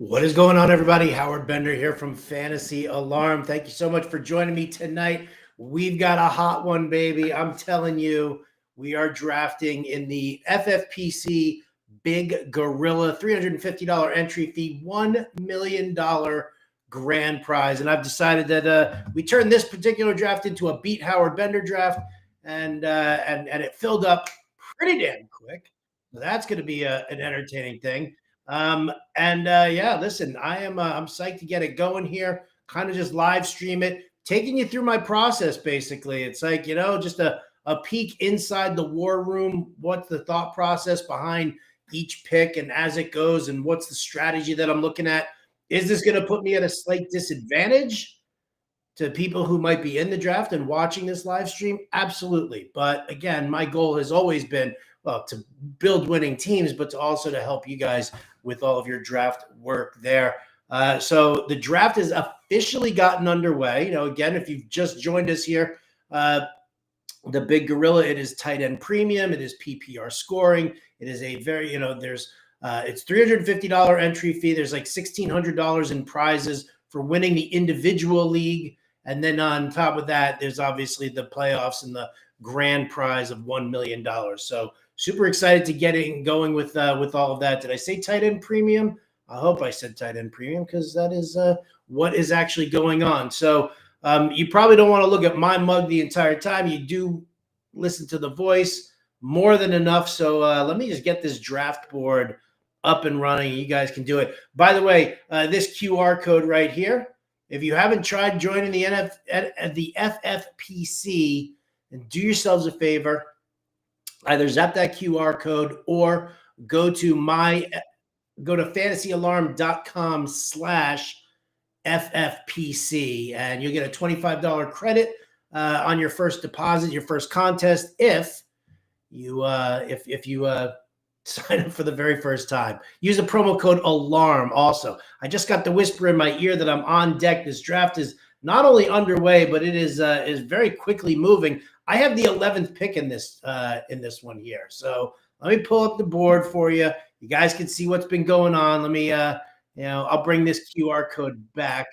What is going on, everybody? Howard Bender here from Fantasy Alarm. Thank you so much for joining me tonight. We've got a hot one, baby. I'm telling you, we are drafting in the FFPC Big Gorilla, $350 entry fee, $1 million grand prize. And I've decided that we turn this particular draft into a Beat Howard Bender draft, and it filled up pretty damn quick. So that's going to be an entertaining thing. Yeah, listen, I'm psyched to get it going here, kind of just live stream it, taking you through my process. Basically, it's like, just a peek inside the war room. What's the thought process behind each pick and as it goes, and what's the strategy that I'm looking at? Is this going to put me at a slight disadvantage to people who might be in the draft and watching this live stream? Absolutely. But again, my goal has always been, well, to build winning teams, but to also to help you guys with all of your draft work there. So the draft has officially gotten underway. Again, if you've just joined us here, the Big Gorilla, it is tight end premium. It is PPR scoring. It is a very, it's $350 entry fee. There's like $1,600 in prizes for winning the individual league. And then on top of that, there's obviously the playoffs and the grand prize of $1 million. So super excited to get it going with all of that. Did I say tight end premium? I hope I said tight end premium, because that is what is actually going on. So you probably don't want to look at my mug the entire time. You do listen to the voice more than enough. So let me just get this draft board up and running. You guys can do it. By the way, this QR code right here, if you haven't tried joining the FFPC, then do yourselves a favor. Either zap that QR code or go to fantasyalarm.com/FFPC, and you'll get a $25 credit on your first deposit, your first contest, if you sign up for the very first time. Use the promo code ALARM also. I just got the whisper in my ear that I'm on deck. This draft is not only underway, but it is very quickly moving. I have the 11th pick in this one here. So let me pull up the board for you. You guys can see what's been going on. Let me, I'll bring this QR code back.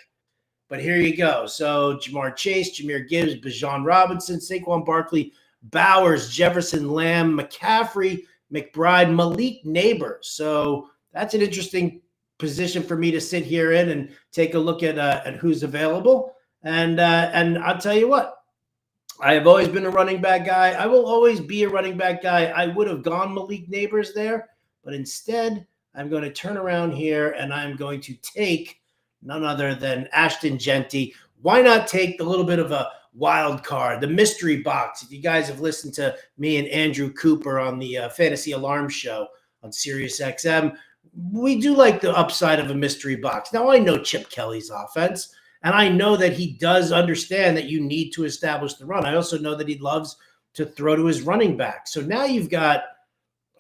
But here you go. So Jamar Chase, Jahmyr Gibbs, Bijan Robinson, Saquon Barkley, Bowers, Jefferson, Lamb, McCaffrey, McBride, Malik Neighbors. So that's an interesting position for me to sit here in and take a look at who's available. And I'll tell you what, I have always been a running back guy. I will always be a running back guy. I would have gone Malik Neighbors there, but instead I'm going to turn around here and I'm going to take none other than Ashton Genty. Why not take the little bit of a wild card, the mystery box? If you guys have listened to me and Andrew Cooper on the Fantasy Alarm show on Sirius XM, we do like the upside of a mystery box. Now, I know Chip Kelly's offense, and I know that he does understand that you need to establish the run. I also know that he loves to throw to his running back. So now you've got,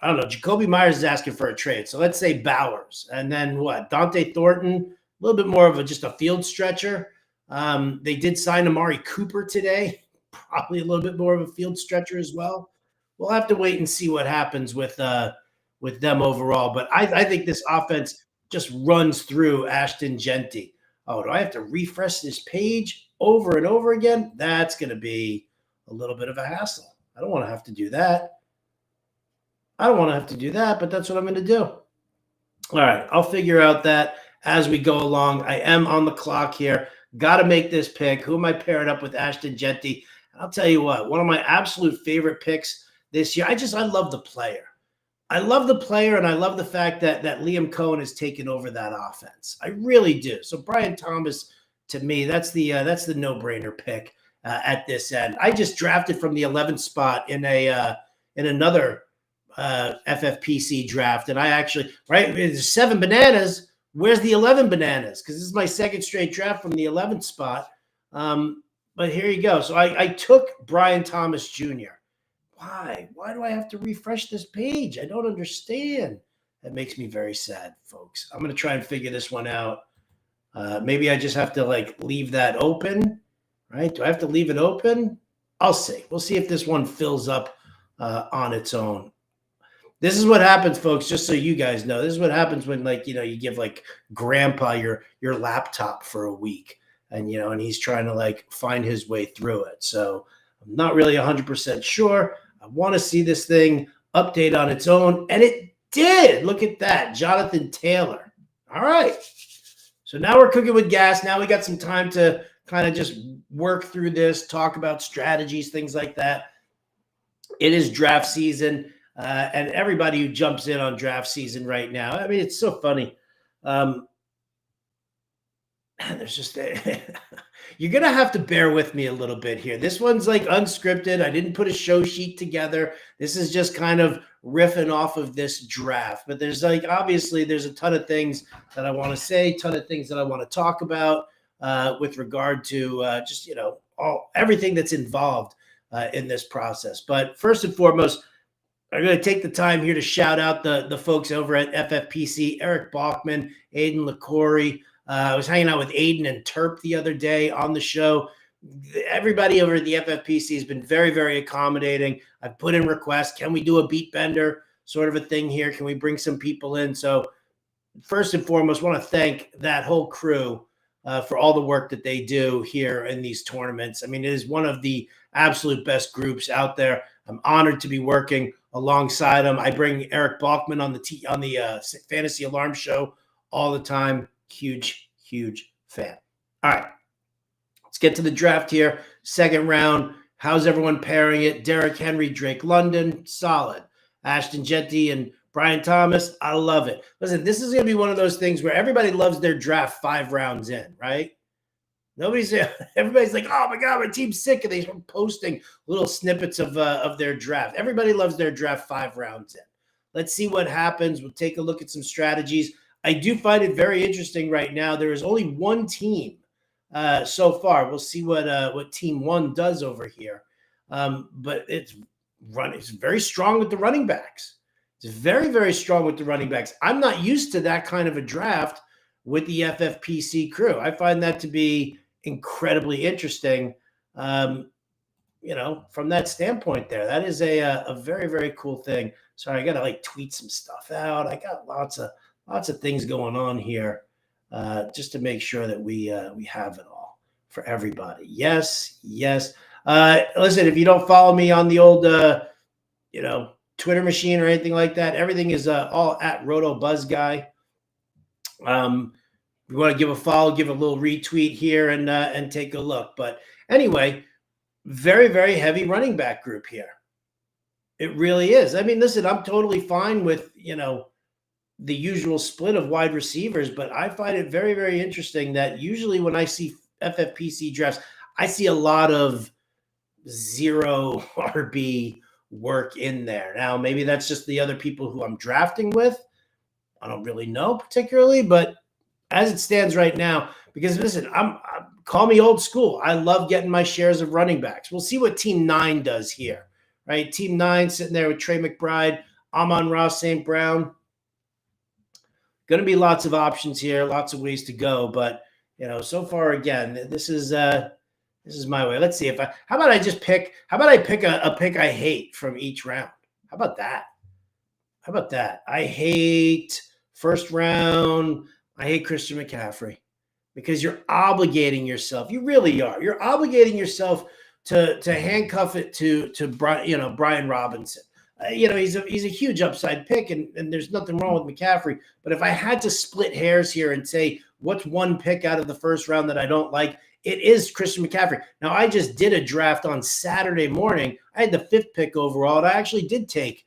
I don't know, Jacoby Myers is asking for a trade. So let's say Bowers. And then what? Dante Thornton, a little bit more of just a field stretcher. They did sign Amari Cooper today, probably a little bit more of a field stretcher as well. We'll have to wait and see what happens with them overall. But I think this offense just runs through Ashton Genty. Oh, do I have to refresh this page over and over again? That's going to be a little bit of a hassle. I don't want to have to do that. But that's what I'm going to do. All right, I'll figure out that as we go along. I am on the clock here. Got to make this pick. Who am I paired up with? Ashton Genty. I'll tell you what, one of my absolute favorite picks this year. I love the player. I love the player, and I love the fact that Liam Cohen has taken over that offense. I really do. So Brian Thomas, to me, that's the no-brainer pick at this end. I just drafted from the 11th spot in another FFPC draft, and I actually, right, there's 7 bananas. Where's the 11 bananas? Because this is my second straight draft from the 11th spot. But here you go. So I took Brian Thomas Jr. Why? Why do I have to refresh this page? I don't understand. That makes me very sad, folks. I'm going to try and figure this one out. Maybe I just have to leave that open, right? Do I have to leave it open? I'll see. We'll see if this one fills up on its own. This is what happens, folks, just so you guys know. This is what happens when, like, you give like grandpa your laptop for a week, and and he's trying to like find his way through it. So I'm not really 100% sure. I want to see this thing update on its own, and it did. Look at that. Jonathan Taylor. All right. So now we're cooking with gas. Now we got some time to kind of just work through this, talk about strategies, things like that. It is draft season. And everybody who jumps in on draft season right now, I mean, it's so funny. There's just you're gonna have to bear with me a little bit here. This one's like unscripted. I didn't put a show sheet together. This is just kind of riffing off of this draft. But there's like obviously there's a ton of things that I want to say, ton of things that I want to talk about with regard to just everything that's involved in this process. But first and foremost, I'm going to take the time here to shout out the folks over at FFPC, Eric Bachman, Aiden LaCorey. I was hanging out with Aiden and Terp the other day on the show. Everybody over at the FFPC has been very, very accommodating. I've put in requests. Can we do a beat bender sort of a thing here? Can we bring some people in? So first and foremost, I want to thank that whole crew for all the work that they do here in these tournaments. I mean, it is one of the absolute best groups out there. I'm honored to be working alongside them. I bring Eric Bachman on the Fantasy Alarm Show all the time. Huge, huge fan. All right, let's get to the draft here. Second round. How's everyone pairing it? Derrick Henry, Drake London, solid. Ashton Jetty and Brian Thomas, I love it. Listen, this is going to be one of those things where everybody loves their draft 5 rounds in, right? Everybody's like, oh my God, my team's sick. And they're posting little snippets of their draft. Everybody loves their draft 5 rounds in. Let's see what happens. We'll take a look at some strategies. I do find it very interesting right now. There is only one team so far. We'll see what team 1 does over here. But it's very strong with the running backs. It's very, very strong with the running backs. I'm not used to that kind of a draft with the FFPC crew. I find that to be incredibly interesting, from that standpoint there. That is a very, very cool thing. Sorry, I got to like tweet some stuff out. I got lots of things going on here just to make sure that we have it all for everybody. Yes. Listen, if you don't follow me on the old, Twitter machine or anything like that, everything is all at Roto Buzz Guy. We want to give a follow, give a little retweet here and take a look. But anyway, very, very heavy running back group here. It really is. I mean, listen, I'm totally fine with, the usual split of wide receivers, but I find it very, very interesting that usually when I see FFPC drafts, I see a lot of 0 RB work in there. Now, maybe that's just the other people who I'm drafting with. I don't really know particularly, but as it stands right now, because listen, call me old school. I love getting my shares of running backs. We'll see what Team 9 does here, right? Team 9 sitting there with Trey McBride, Amon-Ra St. Brown. Going to be lots of options here, lots of ways to go. But, so far, again, this is my way. Let's see how about I pick a pick I hate from each round? How about that? I hate first round. I hate Christian McCaffrey because you're obligating yourself. You really are. You're obligating yourself to handcuff it to Brian Robinson. He's a huge upside pick, and there's nothing wrong with McCaffrey. But if I had to split hairs here and say what's one pick out of the first round that I don't like, it is Christian McCaffrey. Now, I just did a draft on Saturday morning. I had the 5th pick overall, and I actually did take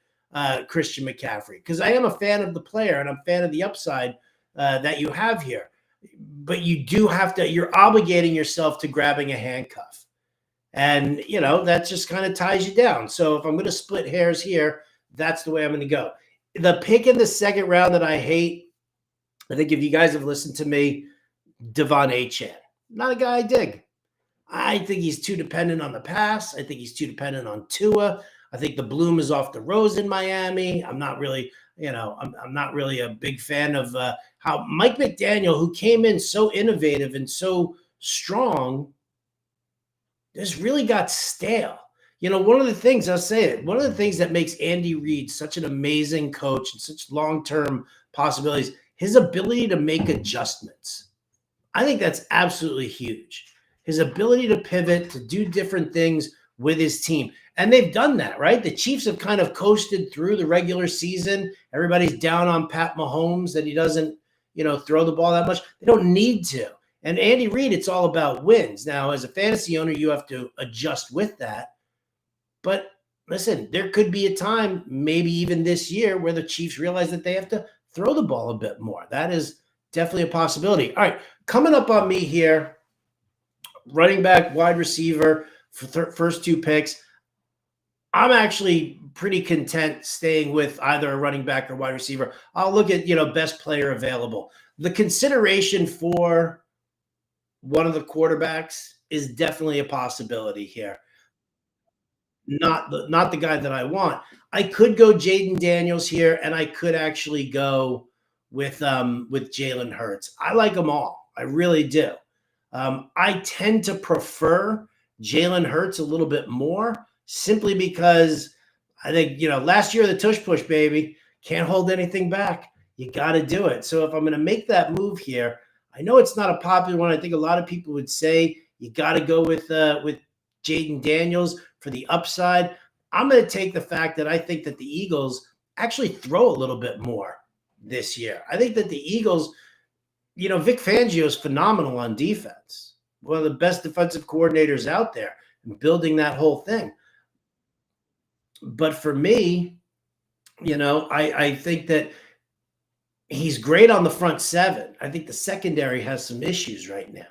Christian McCaffrey because I am a fan of the player and I'm a fan of the upside that you have here. But you do have to, you're obligating yourself to grabbing a handcuff. And, that just kind of ties you down. So if I'm going to split hairs here, that's the way I'm going to go. The pick in the second round that I hate, I think if you guys have listened to me, Devon Achane. Not a guy I dig. I think he's too dependent on the pass. I think he's too dependent on Tua. I think the bloom is off the rose in Miami. I'm not really, I'm not really a big fan of how Mike McDaniel, who came in so innovative and so strong, just really got stale. One of the things, I'll say it, one of the things that makes Andy Reid such an amazing coach and such long-term possibilities, his ability to make adjustments. I think that's absolutely huge. His ability to pivot, to do different things with his team. And they've done that, right? The Chiefs have kind of coasted through the regular season. Everybody's down on Pat Mahomes that he doesn't, throw the ball that much. They don't need to. And Andy Reid, it's all about wins. Now, as a fantasy owner, you have to adjust with that. But listen, there could be a time, maybe even this year, where the Chiefs realize that they have to throw the ball a bit more. That is definitely a possibility. All right, coming up on me here, running back, wide receiver, for first two picks. I'm actually pretty content staying with either a running back or wide receiver. I'll look at, best player available. The consideration for one of the quarterbacks is definitely a possibility here. Not the guy that I want. I could go Jaden Daniels here, and I could actually go with Jalen Hurts. I like them all. I really do. I tend to prefer Jalen Hurts a little bit more, simply because I think, last year the tush push, baby, can't hold anything back. You got to do it. So if I'm going to make that move here, I know it's not a popular one. I think a lot of people would say you got to go with Jaden Daniels for the upside. I'm going to take the fact that I think that the Eagles actually throw a little bit more this year. I think that the Eagles, Vic Fangio is phenomenal on defense. One of the best defensive coordinators out there, building that whole thing. But for me, I think that he's great on the front seven. I think the secondary has some issues right now.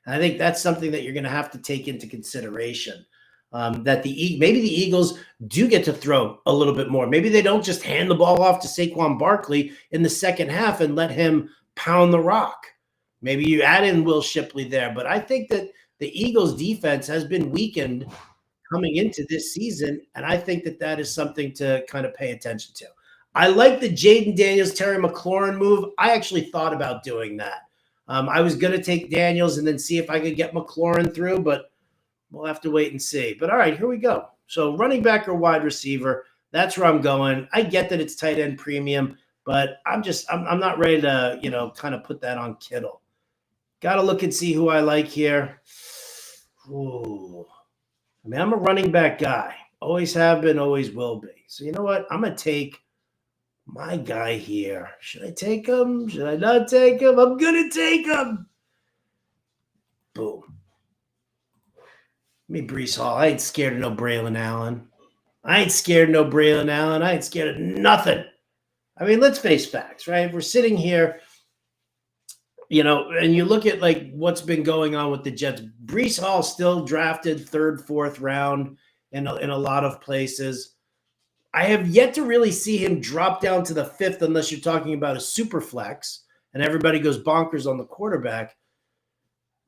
And I think that's something that you're going to have to take into consideration. That maybe the Eagles do get to throw a little bit more. Maybe they don't just hand the ball off to Saquon Barkley in the second half and let him pound the rock. Maybe you add in Will Shipley there. But I think that the Eagles defense has been weakened coming into this season, and I think that that is something to kind of pay attention to. I like the Jaden Daniels, Terry McLaurin move. I actually thought about doing that. I was going to take Daniels and then see if I could get McLaurin through, but we'll have to wait and see. But all right, here we go. So running back or wide receiver, that's where I'm going. I get that it's tight end premium, but I'm not ready to, kind of put that on Kittle. Got to look and see who I like here. Ooh. I mean, I'm a running back guy. Always have been, always will be. So you know what? I'm going to take my guy here. Should I take him? Should I not take him? I'm going to take him. Boom. Me, Breece Hall. I ain't scared of no Braylon Allen. I ain't scared of no Braylon Allen. I ain't scared of nothing. I mean, let's face facts, right? We're sitting here, and you look at like what's been going on with the Jets. Breece Hall still drafted third, fourth round in a lot of places. I have yet to really see him drop down to the fifth, unless you're talking about a super flex and everybody goes bonkers on the quarterback.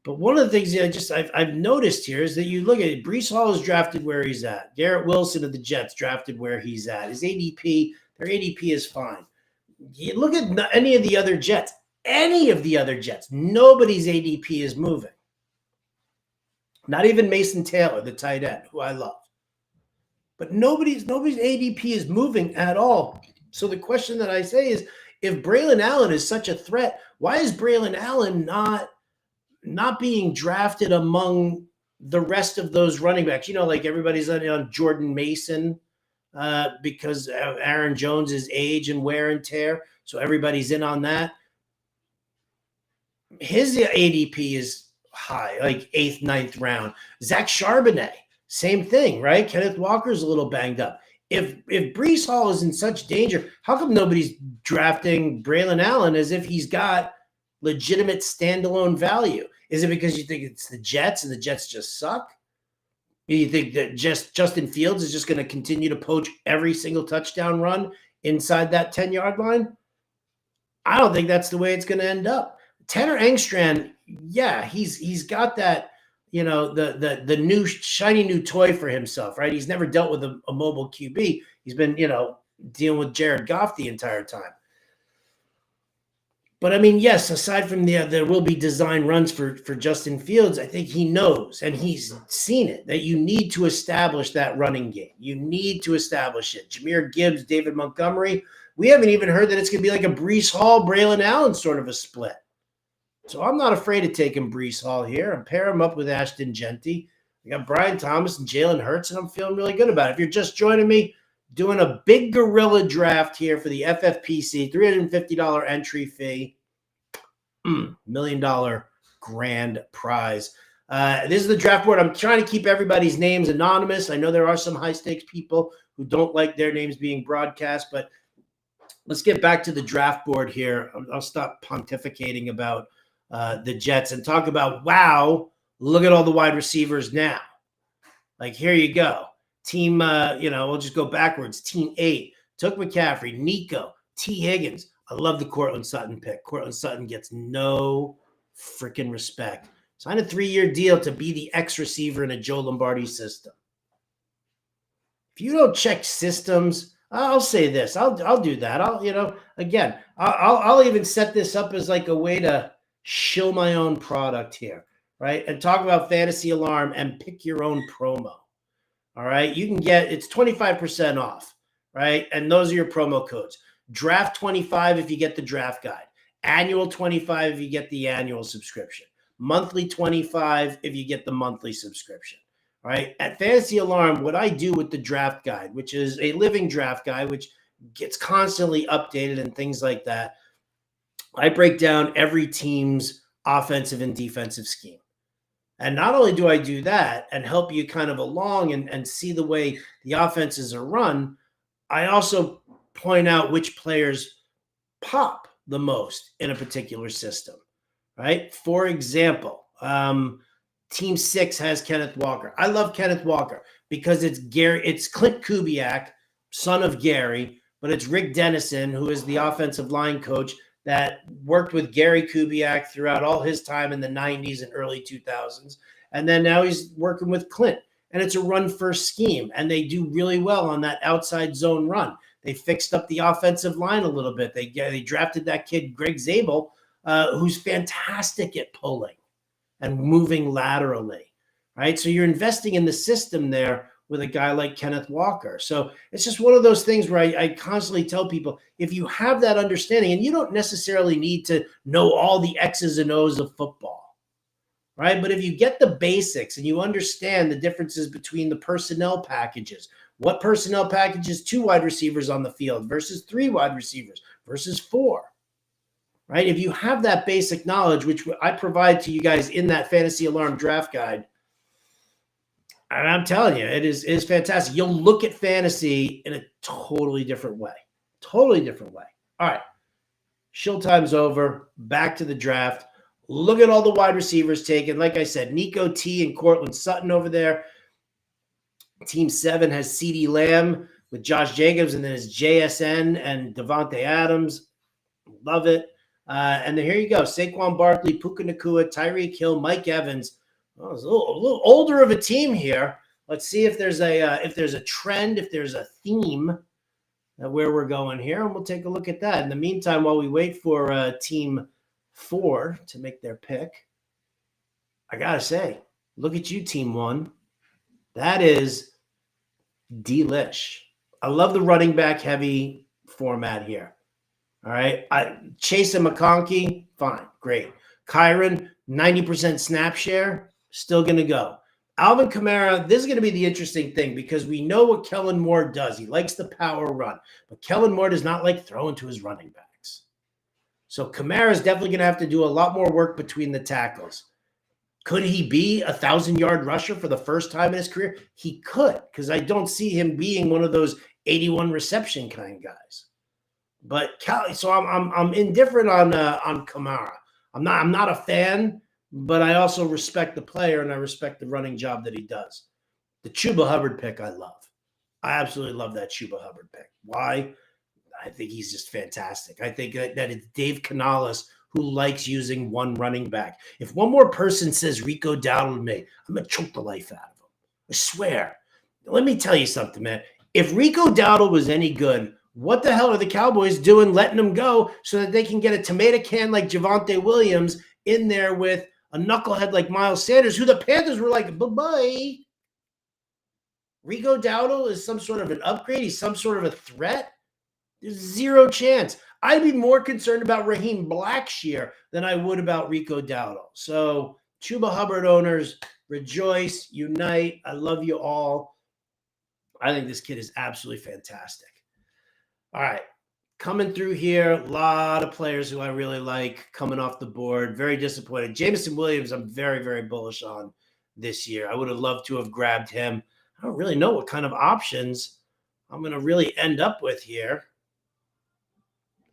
But one of the things I've noticed here is that you look at it, Breece Hall is drafted where he's at. Garrett Wilson of the Jets drafted where he's at. His ADP, their ADP is fine. You look at any of the other Jets, nobody's ADP is moving. Not even Mason Taylor, the tight end, who I love. But nobody's ADP is moving at all. So the question that I say is, if Braylon Allen is such a threat, why is Braylon Allen not being drafted among the rest of those running backs? Like everybody's on Jordan Mason because of Aaron Jones's age and wear and tear. So everybody's in on that. His ADP is high, like 8th, 9th round. Zach Charbonnet, same thing, right? Kenneth Walker's a little banged up. If Breece Hall is in such danger, how come nobody's drafting Braylon Allen as if he's got legitimate standalone value? Is it because you think it's the Jets and the Jets just suck? You think that just Justin Fields is just going to continue to poach every single touchdown run inside that 10-yard line? I don't think that's the way it's going to end up. Tanner Engstrand, yeah, he's got that, the new shiny new toy for himself, right? He's never dealt with a mobile QB. He's been, dealing with Jared Goff the entire time. But I mean, yes, aside from there will be design runs for Justin Fields. I think he knows and he's seen it that you need to establish that running game. You need to establish it. Jahmyr Gibbs, David Montgomery. We haven't even heard that it's going to be like a Breece Hall, Braylon Allen sort of a split. So I'm not afraid of taking Breece Hall here and pair him up with Ashton Genty. We got Brian Thomas and Jalen Hurts, and I'm feeling really good about it. If you're just joining me, doing a big gorilla draft here for the FFPC, $350 entry fee, $1 million grand prize. This is the draft board. I'm trying to keep everybody's names anonymous. I know there are some high-stakes people who don't like their names being broadcast, but let's get back to the draft board here. I'll stop pontificating about the Jets and talk about, wow, look at all the wide receivers now. Like, here you go. Team, we'll just go backwards. Team 8 took McCaffrey, Nico, T. Higgins. I love the Cortland Sutton pick. Cortland Sutton gets no freaking respect. Signed a 3-year deal to be the X receiver in a Joe Lombardi system. If you don't check systems, I'll say this. I'll do that. I'll even set this up as like a way to shill my own product here, right? And talk about Fantasy Alarm and pick your own promo. All right. You can get, it's 25% off, right? And those are your promo codes. Draft 25 if you get the draft guide. Annual 25 if you get the annual subscription. Monthly 25 if you get the monthly subscription. All right. At Fantasy Alarm, what I do with the draft guide, which is a living draft guide, which gets constantly updated and things like that, I break down every team's offensive and defensive scheme. And not only do I do that and help you kind of along and see the way the offenses are run, I also point out which players pop the most in a particular system, right? For example, Team 6 has Kenneth Walker. I love Kenneth Walker because it's Clint Kubiak, son of Gary, but it's Rick Dennison, who is the offensive line coach that worked with Gary Kubiak throughout all his time in the 90s and early 2000s. And then now he's working with Clint. And it's a run-first scheme, and they do really well on that outside zone run. They fixed up the offensive line a little bit. They drafted that kid, Greg Zabel, who's fantastic at pulling and moving laterally, right? So you're investing in the system there with a guy like Kenneth Walker. So it's just one of those things where I constantly tell people, if you have that understanding, and you don't necessarily need to know all the X's and O's of football, right? But if you get the basics and you understand the differences between the personnel packages, what personnel packages 2 wide receivers on the field versus 3 wide receivers versus 4, right? If you have that basic knowledge, which I provide to you guys in that Fantasy Alarm draft guide, and I'm telling you, it is fantastic. You'll look at fantasy in a totally different way. Totally different way. All right. Shill time's over. Back to the draft. Look at all the wide receivers taken. Like I said, Nico T and Cortland Sutton over there. Team 7 has CeeDee Lamb with Josh Jacobs, and then it's JSN and Devontae Adams. Love it. And then here you go. Saquon Barkley, Puka Nacua, Tyreek Hill, Mike Evans. Oh, it's a little older of a team here. Let's see if there's a trend, if there's a theme where we're going here, and we'll take a look at that. In the meantime, while we wait for Team 4 to make their pick, I gotta say, look at you, Team 1. That is delish. I love the running back heavy format here. All right, Chase and McConkey, fine, great. Kyron, 90% snap share. Still going to go. Alvin Kamara, this is going to be the interesting thing because we know what Kellen Moore does. He likes the power run, but Kellen Moore does not like throwing to his running backs. So Kamara is definitely going to have to do a lot more work between the tackles. Could he be a 1,000-yard rusher for the first time in his career? He could, because I don't see him being one of those 81 reception kind of guys. But so I'm indifferent on Kamara. I'm not a fan. But I also respect the player and I respect the running job that he does. The Chuba Hubbard pick I love. I absolutely love that Chuba Hubbard pick. Why? I think he's just fantastic. I think that it's Dave Canales who likes using one running back. If one more person says Rico Dowdle to me, I'm going to choke the life out of him. I swear. Let me tell you something, man. If Rico Dowdle was any good, what the hell are the Cowboys doing letting him go so that they can get a tomato can like Javonte Williams in there with a knucklehead like Miles Sanders, who the Panthers were like, bye-bye. Rico Dowdle is some sort of an upgrade. He's some sort of a threat. There's zero chance. I'd be more concerned about Raheem Blackshear than I would about Rico Dowdle. So, Chuba Hubbard owners, rejoice, unite. I love you all. I think this kid is absolutely fantastic. All right. Coming through here, a lot of players who I really like coming off the board. Very disappointed. Jameson Williams, I'm very, very bullish on this year. I would have loved to have grabbed him. I don't really know what kind of options I'm going to really end up with here.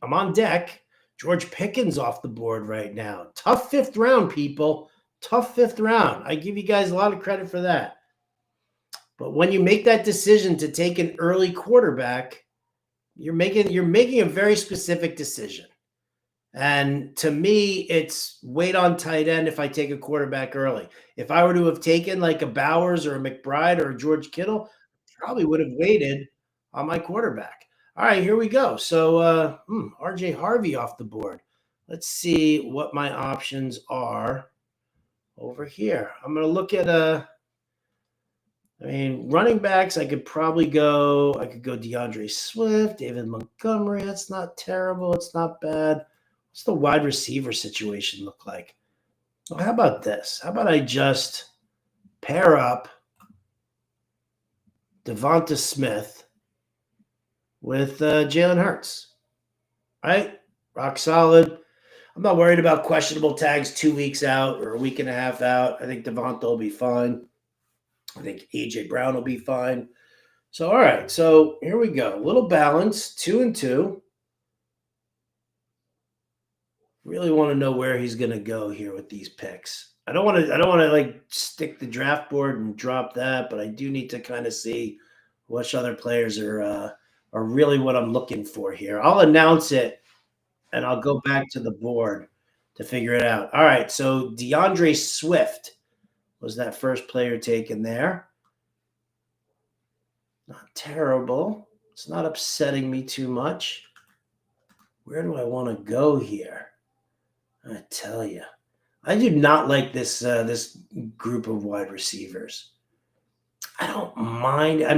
I'm on deck. George Pickens off the board right now. Tough 5th round, people. Tough 5th round. I give you guys a lot of credit for that. But when you make that decision to take an early quarterback, you're making a very specific decision. And to me, it's wait on tight end if I take a quarterback early. If I were to have taken like a Bowers or a McBride or a George Kittle, probably would have waited on my quarterback. All right, here we go. So RJ Harvey off the board. Let's see what my options are over here. I'm going to look at running backs, I could go DeAndre Swift, David Montgomery. That's not terrible. It's not bad. What's the wide receiver situation look like? Well, how about this? How about I just pair up Devonta Smith with Jalen Hurts? Right? Rock solid. I'm not worried about questionable tags 2 weeks out or a week and a half out. I think Devonta will be fine. I think A.J. Brown will be fine. So, all right. So, here we go. A little balance, 2 and 2. Really want to know where he's going to go here with these picks. I don't want to like stick the draft board and drop that, but I do need to kind of see which other players are really what I'm looking for here. I'll announce it and I'll go back to the board to figure it out. All right. So, DeAndre Swift was that first player taken there. Not terrible. It's not upsetting me too much. Where do I want to go here? I tell you, I do not like this this group of wide receivers. I don't mind. I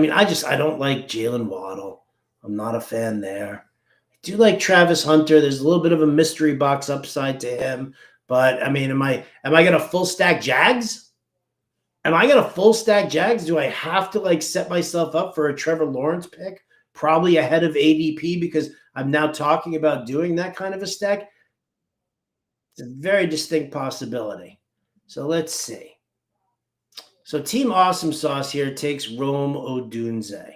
don't like Jalen Waddle. I'm not a fan there. I do like Travis Hunter. There's a little bit of a mystery box upside to him. But, am I going to full stack Jags? Am I going to full stack Jags? Do I have to like set myself up for a Trevor Lawrence pick? Probably ahead of ADP because I'm now talking about doing that kind of a stack. It's a very distinct possibility. So let's see. So Team Awesome Sauce here takes Rome Odunze.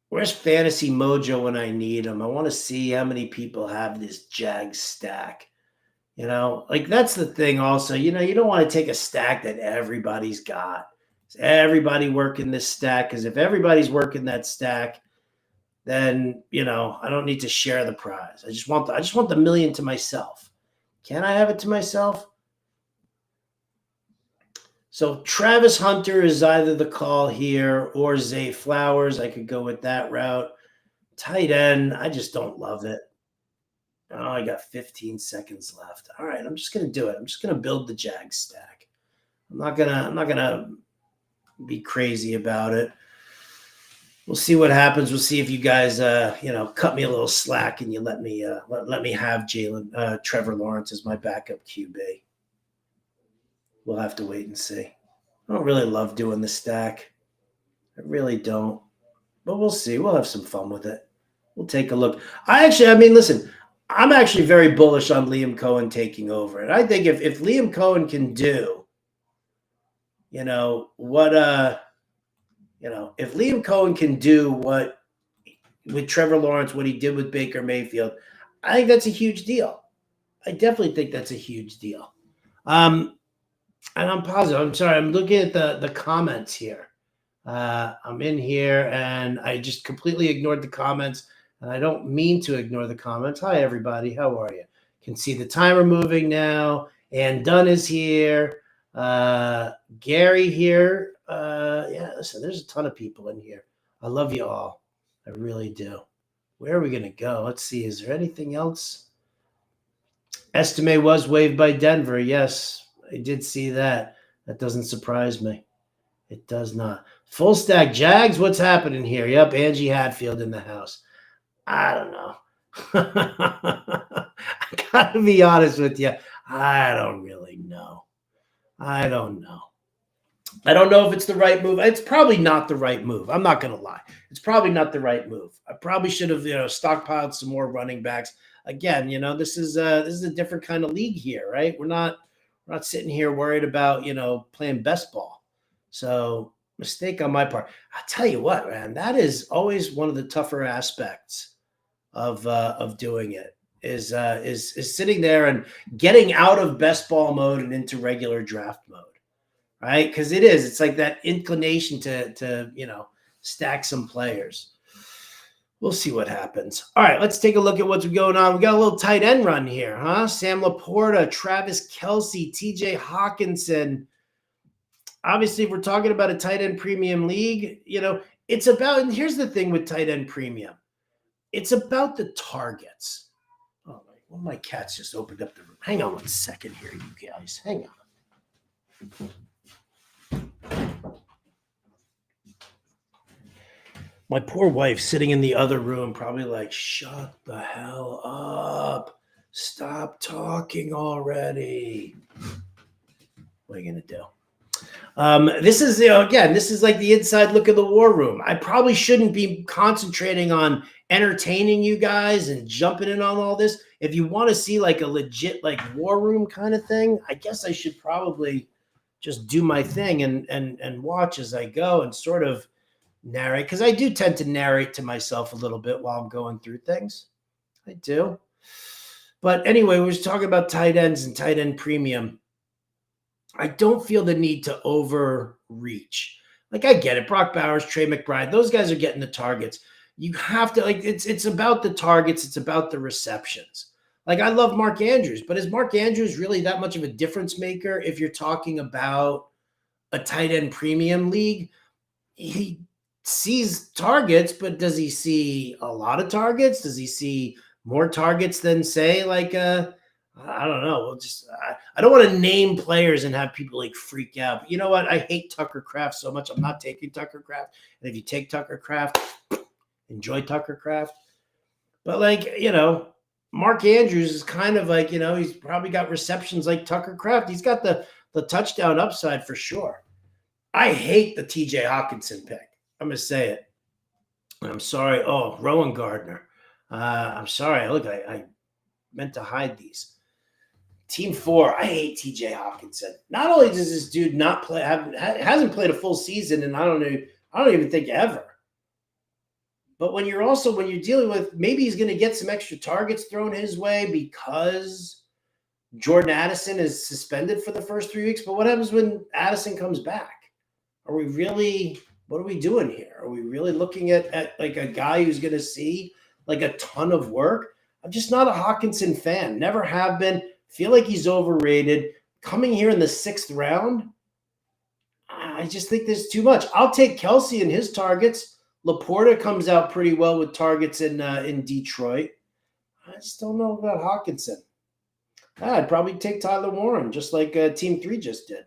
Where's Fantasy Mojo when I need him? I want to see how many people have this Jags stack. That's the thing also. You don't want to take a stack that everybody's got. Is everybody working this stack? Because if everybody's working that stack, then, I don't need to share the prize. I just want the million to myself. Can I have it to myself? So Travis Hunter is either the call here or Zay Flowers. I could go with that route. Tight end, I just don't love it. Oh, I got 15 seconds left. All right, I'm just going to do it. I'm just going to build the Jag stack. I'm not going to be crazy about it. We'll see what happens. We'll see if you guys, cut me a little slack and you let me have Trevor Lawrence as my backup QB. We'll have to wait and see. I don't really love doing the stack. I really don't. But we'll see. We'll have some fun with it. We'll take a look. Listen, I'm actually very bullish on Liam Cohen taking over. And I think if Liam Cohen can do, if Liam Cohen can do what with Trevor Lawrence, what he did with Baker Mayfield, I think that's a huge deal. I definitely think that's a huge deal. And I'm positive. I'm sorry. I'm looking at the comments here. I'm in here and I just completely ignored the comments. And I don't mean to ignore the comments. Hi, everybody. How are you? Can see the timer moving now. And Dunn is here. Gary here. Yeah, listen, there's a ton of people in here. I love you all. I really do. Where are we going to go? Let's see. Is there anything else? Estime was waived by Denver. Yes, I did see that. That doesn't surprise me. It does not. Full stack Jags. What's happening here? Yep, Angie Hatfield in the house. I don't know. I gotta be honest with you. I don't really know. I don't know. I don't know if it's the right move. It's probably not the right move. I'm not going to lie. It's probably not the right move. I probably should have, stockpiled some more running backs. Again, this is a different kind of league here, right? We're not sitting here worried about, playing best ball. So, mistake on my part. I'll tell you what, man, that is always one of the tougher aspects of doing it is sitting there and getting out of best ball mode and into regular draft mode. Right? Because it's like that inclination to stack some players. We'll see what happens. All right, let's take a look at what's going on. We got a little tight end run here, huh? Sam Laporta, Travis Kelce, TJ Hawkinson. Obviously, if we're talking about a tight end premium league, it's about, and here's the thing with tight end premium. It's about the targets. Oh, one of my cats just opened up the room. Hang on 1 second here, you guys. Hang on. My poor wife sitting in the other room, probably like, shut the hell up. Stop talking already. What are you going to do? This is, again, this is like the inside look of the war room. I probably shouldn't be concentrating on entertaining you guys and jumping in on all this. If you want to see like a legit like war room kind of thing, I guess I should probably just do my thing and watch as I go and sort of narrate, because I do tend to narrate to myself a little bit while I'm going through things. I do. But anyway, we were talking about tight ends and tight end premium. I don't feel the need to overreach. Like, I get it. Brock Bowers, Trey McBride, those guys are getting the targets. You have to, like, it's about the targets. It's about the receptions. Like, I love Mark Andrews, but is Mark Andrews really that much of a difference maker if you're talking about a tight end premium league? He sees targets, but does he see a lot of targets? Does he see more targets than, say, like I don't know. We'll just I don't want to name players and have people like freak out. But you know what? I hate Tucker Kraft so much. I'm not taking Tucker Kraft. And if you take Tucker Kraft, enjoy Tucker Kraft. But like, Mark Andrews is kind of like, he's probably got receptions like Tucker Kraft. He's got the touchdown upside for sure. I hate the TJ Hawkinson pick. I'm going to say it. I'm sorry. Oh, Rowan Gardner. I'm sorry. Look, I meant to hide these. Team 4, I hate TJ Hawkinson. Not only does this dude not play, hasn't played a full season, and I don't even think ever. But when you're dealing with, maybe he's going to get some extra targets thrown his way because Jordan Addison is suspended for the first 3 weeks. But what happens when Addison comes back? What are we doing here? Are we really looking at like a guy who's going to see like a ton of work? I'm just not a Hawkinson fan. Never have been. Feel like he's overrated. Coming here in the 6th round, I just think there's too much. I'll take Kelce and his targets. Laporta comes out pretty well with targets in Detroit. I just don't know about Hawkinson. I'd probably take Tyler Warren, just like Team 3 just did,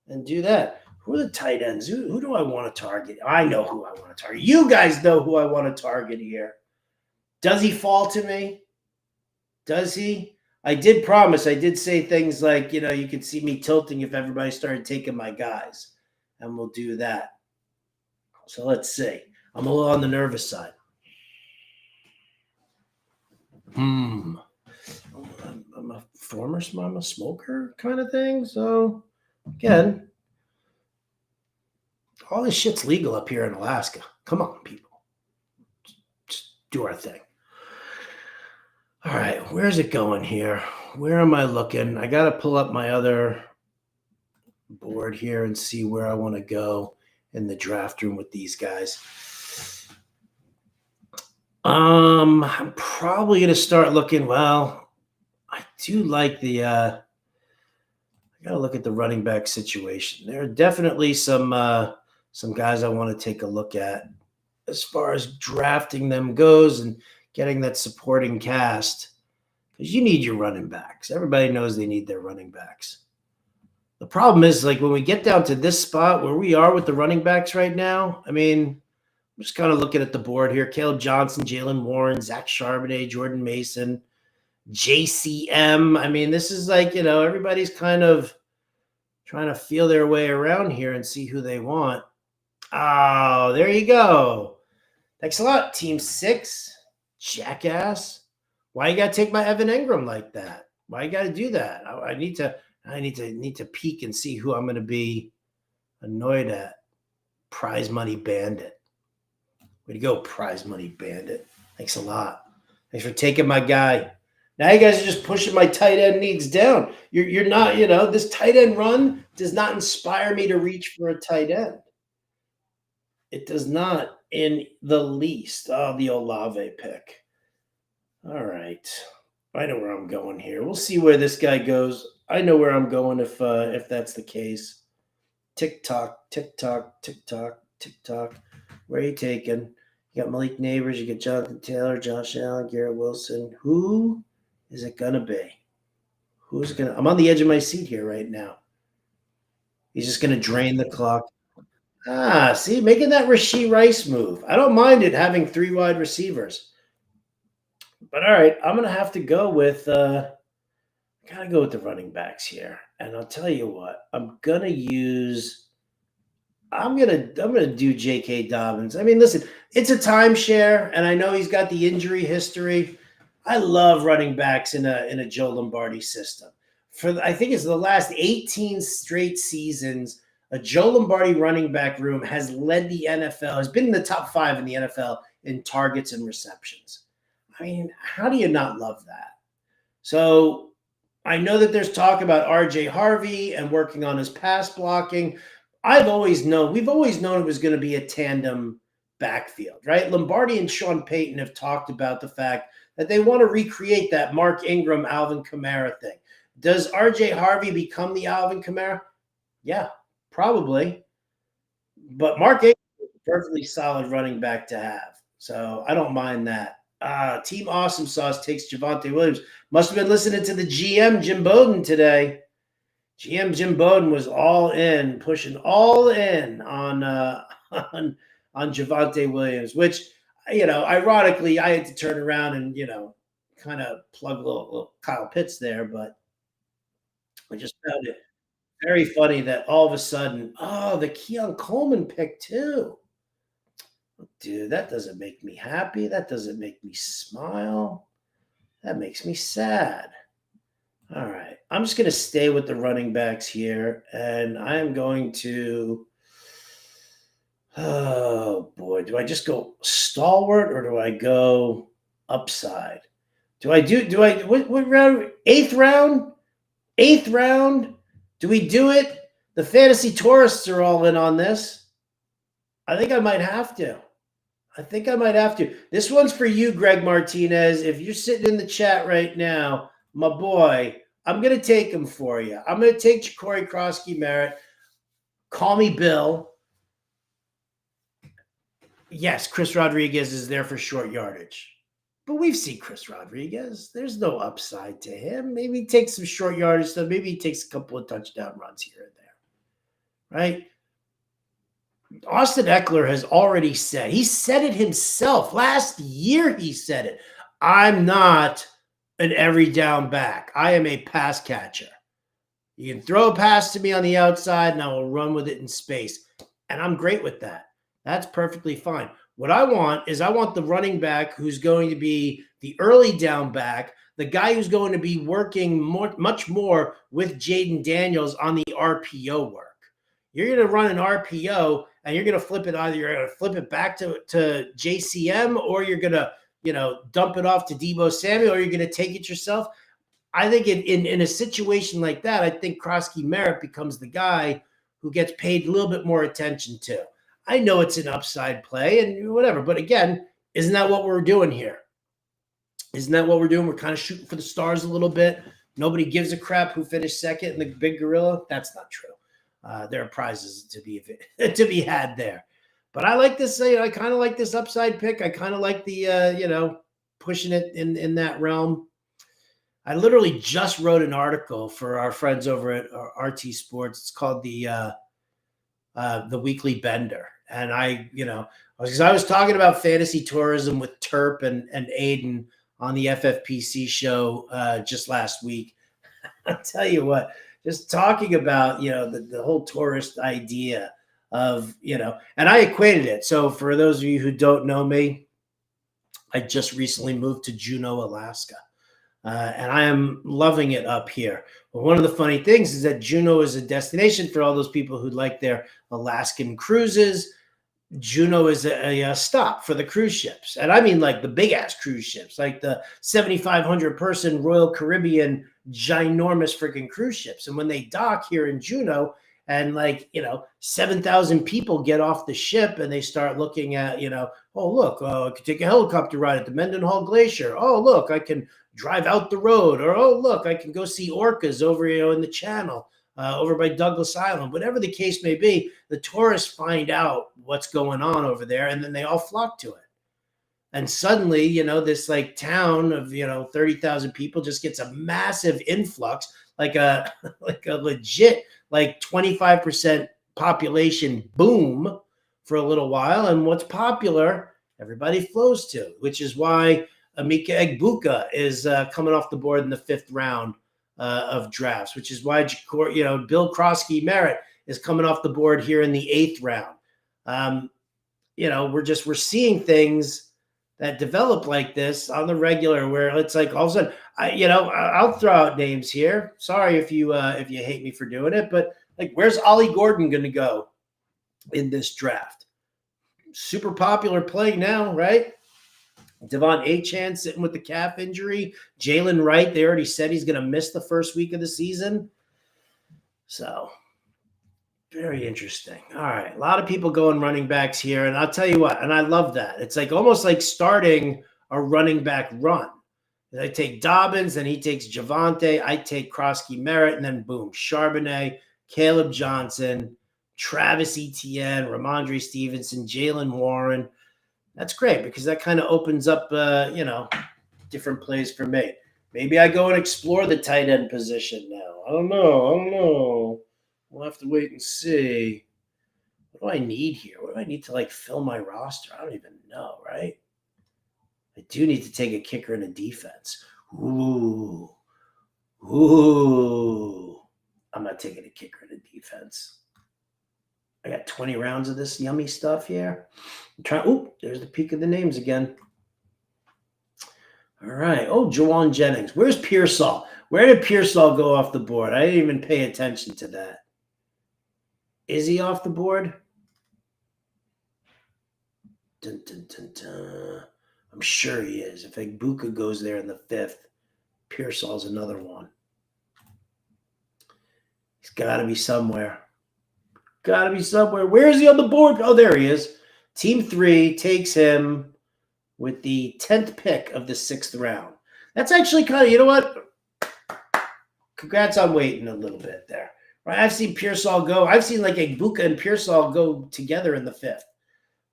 and do that. Who are the tight ends? Who do I want to target? I know who I want to target. You guys know who I want to target here. Does he fall to me? Does he? I did promise. I did say things like, you could see me tilting if everybody started taking my guys, and we'll do that. So let's see. I'm a little on the nervous side. I'm a former smoker kind of thing. So again, all this shit's legal up here in Alaska. Come on, people. Just do our thing. All right, where's it going here? Where am I looking? I got to pull up my other board here and see where I want to go in the draft room with these guys. I'm probably going to start looking. Well, I do like the I got to look at the running back situation. There are definitely some guys I want to take a look at as far as drafting them goes and getting that supporting cast, because you need your running backs. Everybody knows they need their running backs. The problem is, like, when we get down to this spot where we are with the running backs right now, I mean, I'm just kind of looking at the board here. Caleb Johnson, Jalen Warren, Zach Charbonnet, Jordan Mason, JCM. I mean, this is like, everybody's kind of trying to feel their way around here and see who they want. Oh, there you go. Thanks a lot, Team 6. Jackass. Why you gotta take my Evan Engram like that? Why you gotta do that? I need to peek and see who I'm gonna be annoyed at. Prize Money Bandit. Way to go, Prize Money Bandit. Thanks a lot. Thanks for taking my guy. Now you guys are just pushing my tight end needs down. You're not, this tight end run does not inspire me to reach for a tight end. It does not in the least. Oh, the Olave pick. All right. I know where I'm going here. We'll see where this guy goes. I know where I'm going if that's the case. Tick tock, tick tock, tick tock, tick tock. Where are you taking? You got Malik Neighbors, you get Jonathan Taylor, Josh Allen, Garrett Wilson. Who is it gonna be? I'm on the edge of my seat here right now. He's just gonna drain the clock. See, making that Rashee Rice move. I don't mind it having 3 wide receivers. But all right, I'm gonna have to go with gotta go with the running backs here. And I'll tell you what, I'm gonna do J.K. Dobbins. I mean, listen, it's a timeshare, and I know he's got the injury history. I love running backs in a Joe Lombardi system. I think it's the last 18 straight seasons, a Joe Lombardi running back room has led the NFL, has been in the top 5 in the NFL in targets and receptions. I mean, how do you not love that? So I know that there's talk about RJ Harvey and working on his pass blocking. We've always known it was going to be a tandem backfield, right? Lombardi and Sean Payton have talked about the fact that they want to recreate that Mark Ingram, Alvin Kamara thing. Does RJ Harvey become the Alvin Kamara? Yeah, probably. But Mark Ingram is a perfectly solid running back to have. So I don't mind that. Team Awesome Sauce takes Javonte Williams. Must have been listening to the GM, Jim Bowden, today. GM Jim Bowden was all in, pushing all in on Javonte Williams, which, ironically, I had to turn around and, kind of plug a little Kyle Pitts there, but I just found it very funny that all of a sudden, the Keon Coleman pick too. Dude, that doesn't make me happy. That doesn't make me smile. That makes me sad. All right. I'm just going to stay with the running backs here, and I am going to oh, boy. Do I just go stalwart or do I go upside? What round? 8th round? 8th round? Do we do it? The fantasy tourists are all in on this. I think I might have to. This one's for you, Greg Martinez. If you're sitting in the chat right now, my boy, I'm going to take him for you. I'm going to take Ja'Cory Crosky-Merritt. Call me Bill. Yes, Chris Rodriguez is there for short yardage. But we've seen Chris Rodriguez. There's no upside to him. Maybe he takes some short yardage stuff. Maybe he takes a couple of touchdown runs here and there. Right? Austin Eckler has already said, he said it himself. Last year he said it. I'm not an every down back. I am a pass catcher. You can throw a pass to me on the outside and I will run with it in space. And I'm great with that. That's perfectly fine. What I want the running back who's going to be the early down back, the guy who's going to be working much more with Jaden Daniels on the RPO work. You're going to run an RPO and you're going to flip it. Either you're going to flip it back to JCM or you're going to, dump it off to Deebo Samuel or you're going to take it yourself. I think in a situation like that, I think Crosky-Merritt becomes the guy who gets paid a little bit more attention to. I know it's an upside play and whatever, but again, isn't that what we're doing here? Isn't that what we're doing? We're kind of shooting for the stars a little bit. nobody gives a crap who finished second in the Big Gorilla. That's not true. There are prizes to be had there. But I like this. I kind of like this upside pick. I kind of like the pushing it in that realm. I literally just wrote an article for our friends over at RT Sports. It's called the Weekly Bender, and because I was talking about fantasy tourism with Terp and Aiden on the FFPC show just last week. I'll tell you what, just talking about the whole tourist idea of and I equated it. So for those of you who don't know me, I just recently moved to Juneau, Alaska. And I am loving it up here. But one of the funny things is that Juneau is a destination for all those people who like their Alaskan cruises. Juneau is a stop for the cruise ships. And I mean like the big ass cruise ships, like the 7,500 person Royal Caribbean ginormous freaking cruise ships. And when they dock here in Juneau, and 7,000 people get off the ship and they start looking at, oh, look, I could take a helicopter ride at the Mendenhall Glacier. Oh, look, I can drive out the road. Or, oh, look, I can go see orcas over, in the channel, over by Douglas Island. Whatever the case may be, the tourists find out what's going on over there, and then they all flock to it. And suddenly, this town of, 30,000 people just gets a massive influx, like a legit 25% population boom for a little while. And what's popular, everybody flows to, which is why Emeka Egbuka is coming off the board in the 5th round of drafts, which is why Bill Krosky Merritt is coming off the board here in the 8th round. We're seeing things that develop like this on the regular, where it's like all of a sudden, I'll throw out names here. Sorry if you hate me for doing it, but where's Ollie Gordon going to go in this draft? Super popular play now, right? Devon Achane sitting with the calf injury. Jalen Wright, they already said he's going to miss the first week of the season. So very interesting. All right. A lot of people going running backs here. And I'll tell you what, and I love that. It's almost like starting a running back run. I take Dobbins, then he takes Javonte. I take Krosky Merritt, and then boom, Charbonnet, Caleb Johnson, Travis Etienne, Ramondre Stevenson, Jalen Warren. That's great because that kind of opens up, different plays for me. Maybe I go and explore the tight end position now. I don't know. We'll have to wait and see. What do I need here? What do I need to fill my roster? I don't even know, right? I do need to take a kicker and a defense. Ooh. I'm not taking a kicker and a defense. I got 20 rounds of this yummy stuff here. There's the peak of the names again. All right. Oh, Jawan Jennings. Where's Pearsall? Where did Pearsall go off the board? I didn't even pay attention to that. Is he off the board? Dun, dun, dun, dun. I'm sure he is. If Egbuka goes there in the 5th, Pearsall's another one. He's got to be somewhere. Where is he on the board? Oh, there he is. Team 3 takes him with the 10th pick of the 6th round. That's actually kind of, you know what? Congrats on waiting a little bit there. Right? I've seen Pearsall go. I've seen Egbuka and Pearsall go together in the 5th.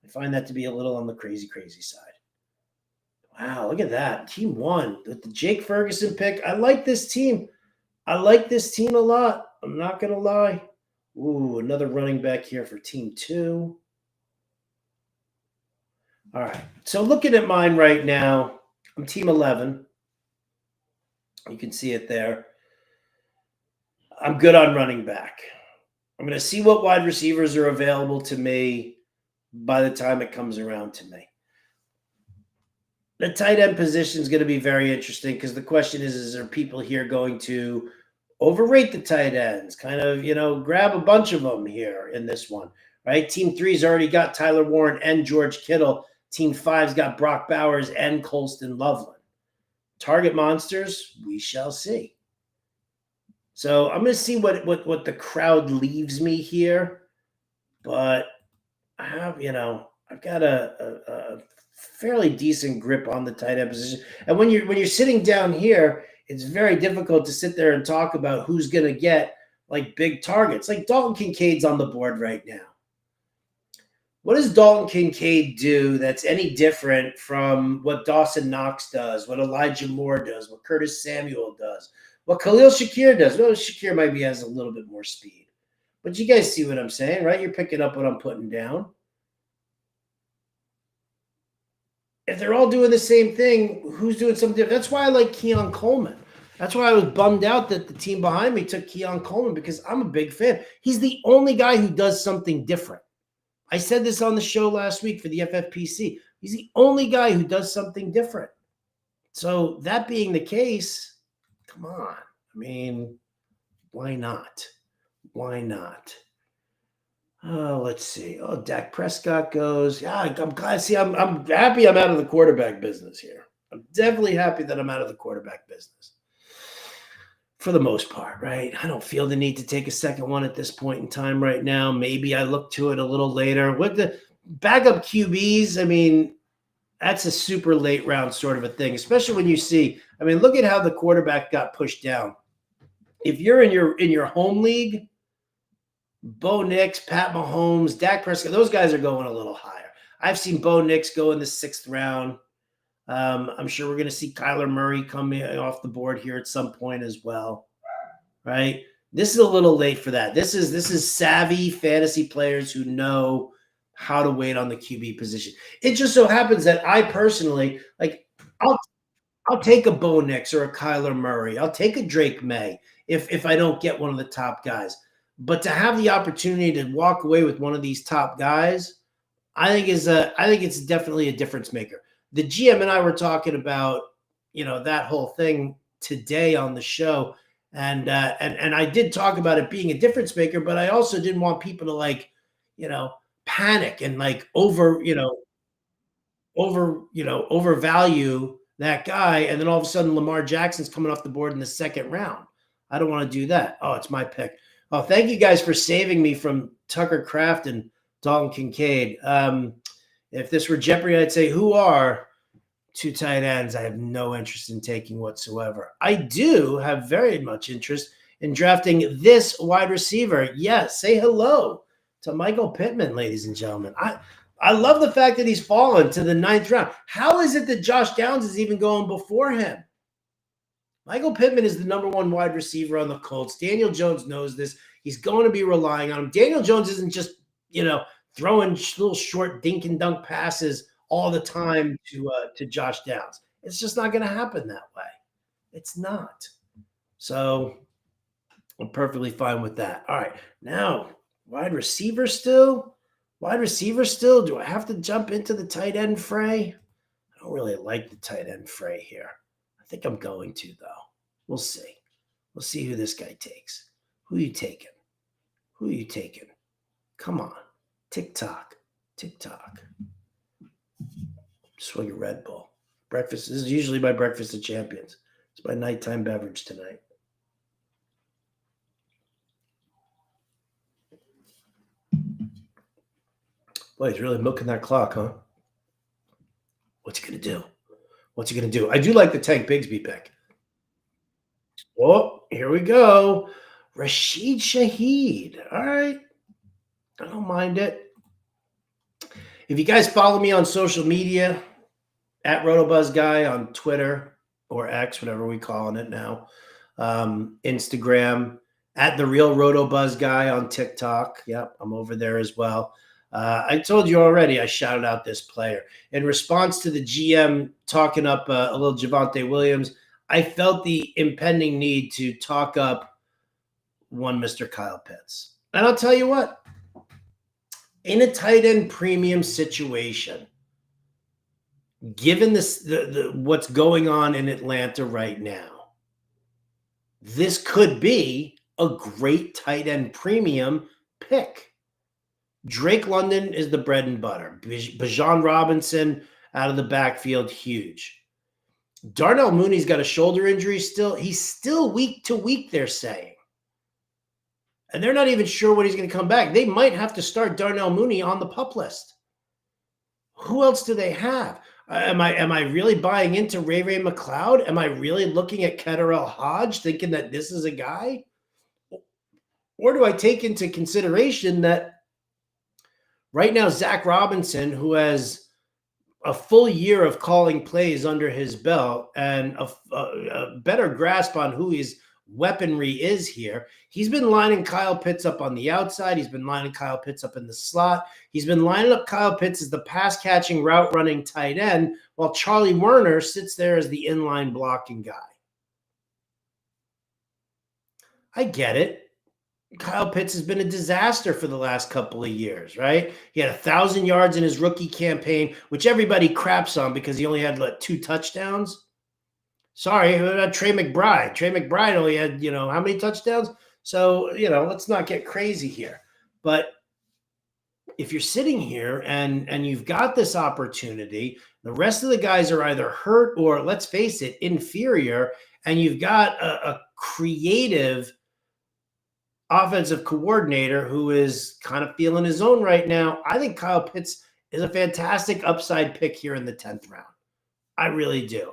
I find that to be a little on the crazy side. Wow, look at that. Team 1 with the Jake Ferguson pick. I like this team. a lot. I'm not going to lie. Ooh, another running back here for team 2. All right. So looking at mine right now, I'm team 11. You can see it there. I'm good on running back. I'm going to see what wide receivers are available to me by the time it comes around to me. The tight end position is going to be very interesting because the question is there people here going to overrate the tight ends? Kind of, grab a bunch of them here in this one, right? Team 3's already got Tyler Warren and George Kittle. Team 5's got Brock Bowers and Colston Loveland. Target monsters, we shall see. So I'm going to see what the crowd leaves me here, but I have, I've got a fairly decent grip on the tight end position. And when you're sitting down here, it's very difficult to sit there and talk about who's going to get like big targets. Like Dalton Kincaid's on the board right now. What does Dalton Kincaid do that's any different from what Dawson Knox does, what Elijah Moore does, what Curtis Samuel does, what Khalil Shakir does? Well, Shakir maybe has a little bit more speed. But you guys see what I'm saying, right? You're picking up what I'm putting down. If they're all doing the same thing, who's doing something different? That's why I like Keon Coleman. That's why I was bummed out that the team behind me took Keon Coleman, because I'm a big fan. He's the only guy who does something different. I said this on the show last week for the FFPC. He's the only guy who does something different. So that being the case, come on. I mean, why not? Why not? Let's see. Oh, Dak Prescott goes. Yeah, I'm glad. See, I'm happy I'm out of the quarterback business here. I'm definitely happy that I'm out of the quarterback business. For the most part, right? I don't feel the need to take a second one at this point in time right now. Maybe I look to it a little later. With the backup QBs, I mean, that's a super late round sort of a thing, especially when you see, I mean, look at how the quarterback got pushed down. If you're in your home league, Bo Nix, Pat Mahomes, Dak Prescott, those guys are going a little higher. I've seen Bo Nix go in the 6th round. I'm sure we're going to see Kyler Murray coming off the board here at some point as well, right? This is a little late for that. This is savvy fantasy players who know how to wait on the QB position. It just so happens that I personally, like, I'll take a Bo Nix or a Kyler Murray. I'll take a Drake May if I don't get one of the top guys. But to have the opportunity to walk away with one of these top guys, I think it's definitely a difference maker. The GM and I were talking about, that whole thing today on the show, and I did talk about it being a difference maker, but I also didn't want people to panic and overvalue that guy, and then all of a sudden Lamar Jackson's coming off the board in the 2nd round. I don't want to do that. Oh, it's my pick. Oh, thank you guys for saving me from Tucker Kraft and Dalton Kincaid. If this were Jeopardy, I'd say, who are 2 tight ends I have no interest in taking whatsoever? I do have very much interest in drafting this wide receiver. Yes, say hello to Michael Pittman, ladies and gentlemen. I love the fact that he's fallen to the 9th round. How is it that Josh Downs is even going before him? Michael Pittman is the #1 wide receiver on the Colts. Daniel Jones knows this. He's going to be relying on him. Daniel Jones isn't just, throwing little short dink and dunk passes all the time to Josh Downs. It's just not going to happen that way. It's not. So I'm perfectly fine with that. All right. Now, wide receiver still? Do I have to jump into the tight end fray? I don't really like the tight end fray here. I think I'm going to, though. We'll see. We'll see who this guy takes. Who are you taking? Come on. Tick-tock. Swig a Red Bull. Breakfast. This is usually my breakfast of champions. It's my nighttime beverage tonight. Boy, he's really milking that clock, huh? What's he going to do? I do like the Tank Bigsby pick. Oh, here we go. Rashid Shaheed. All right. I don't mind it. If you guys follow me on social media, at RotoBuzzGuy on Twitter or X, whatever we're calling it now, Instagram, at The Real RotoBuzzGuy on TikTok. Yep, I'm over there as well. I told you already, I shouted out this player. In response to the GM talking up a little Javonte Williams, I felt the impending need to talk up one Mr. Kyle Pitts. And I'll tell you what, in a tight end premium situation, given this what's going on in Atlanta right now, this could be a great tight end premium pick. Drake London is the bread and butter. Bijan Robinson out of the backfield, huge. Darnell Mooney's got a shoulder injury still. He's still week to week, they're saying. And they're not even sure when he's going to come back. They might have to start Darnell Mooney on the PUP list. Who else do they have? Am I really buying into Ray McLeod? Am I really looking at Ketterell Hodge thinking that this is a guy? Or do I take into consideration that right now Zach Robinson, who has a full year of calling plays under his belt and a better grasp on who his weaponry is here. He's been lining Kyle Pitts up on the outside. He's been lining Kyle Pitts up in the slot. He's been lining up Kyle Pitts as the pass catching, route running tight end, while Charlie Werner sits there as the inline blocking guy. I get it. Kyle Pitts has been a disaster for the last couple of years, right? He had 1,000 yards in his rookie campaign, which everybody craps on because he only had 2 touchdowns. Sorry, what about Trey McBride? Trey McBride only had, how many touchdowns? So, let's not get crazy here. But if you're sitting here and you've got this opportunity, the rest of the guys are either hurt or, let's face it, inferior, and you've got a creative offensive coordinator who is kind of feeling his own right now. I think Kyle Pitts is a fantastic upside pick here in the 10th round. I really do.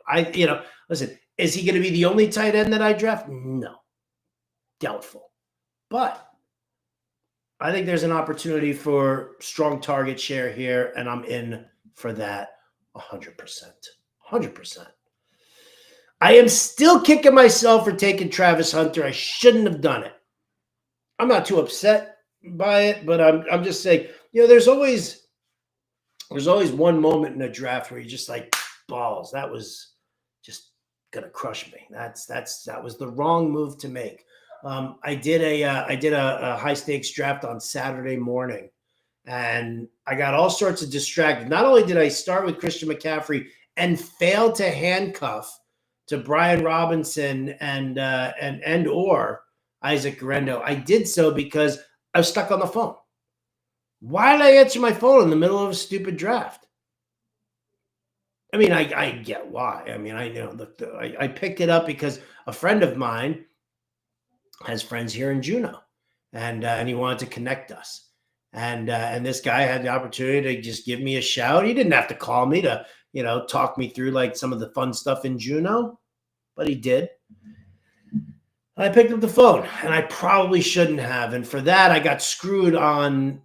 Listen, is he going to be the only tight end that I draft? No. Doubtful. But I think there's an opportunity for strong target share here, and I'm in for that 100%. 100%. I am still kicking myself for taking Travis Hunter. I shouldn't have done it. I'm not too upset by it, but I'm just saying, there's always one moment in a draft where you're just like, balls. That was just gonna crush me. That was the wrong move to make. I did a high stakes draft on Saturday morning, and I got all sorts of distracted. Not only did I start with Christian McCaffrey and fail to handcuff to Brian Robinson and or Isaac Guerrero, I did so because I was stuck on the phone. Why did I answer my phone in the middle of a stupid draft? I mean, I get why. I mean, I picked it up because a friend of mine has friends here in Juneau, and he wanted to connect us. And this guy had the opportunity to just give me a shout. He didn't have to call me to, talk me through like some of the fun stuff in Juneau, but he did. I picked up the phone, and I probably shouldn't have. And for that, I got screwed on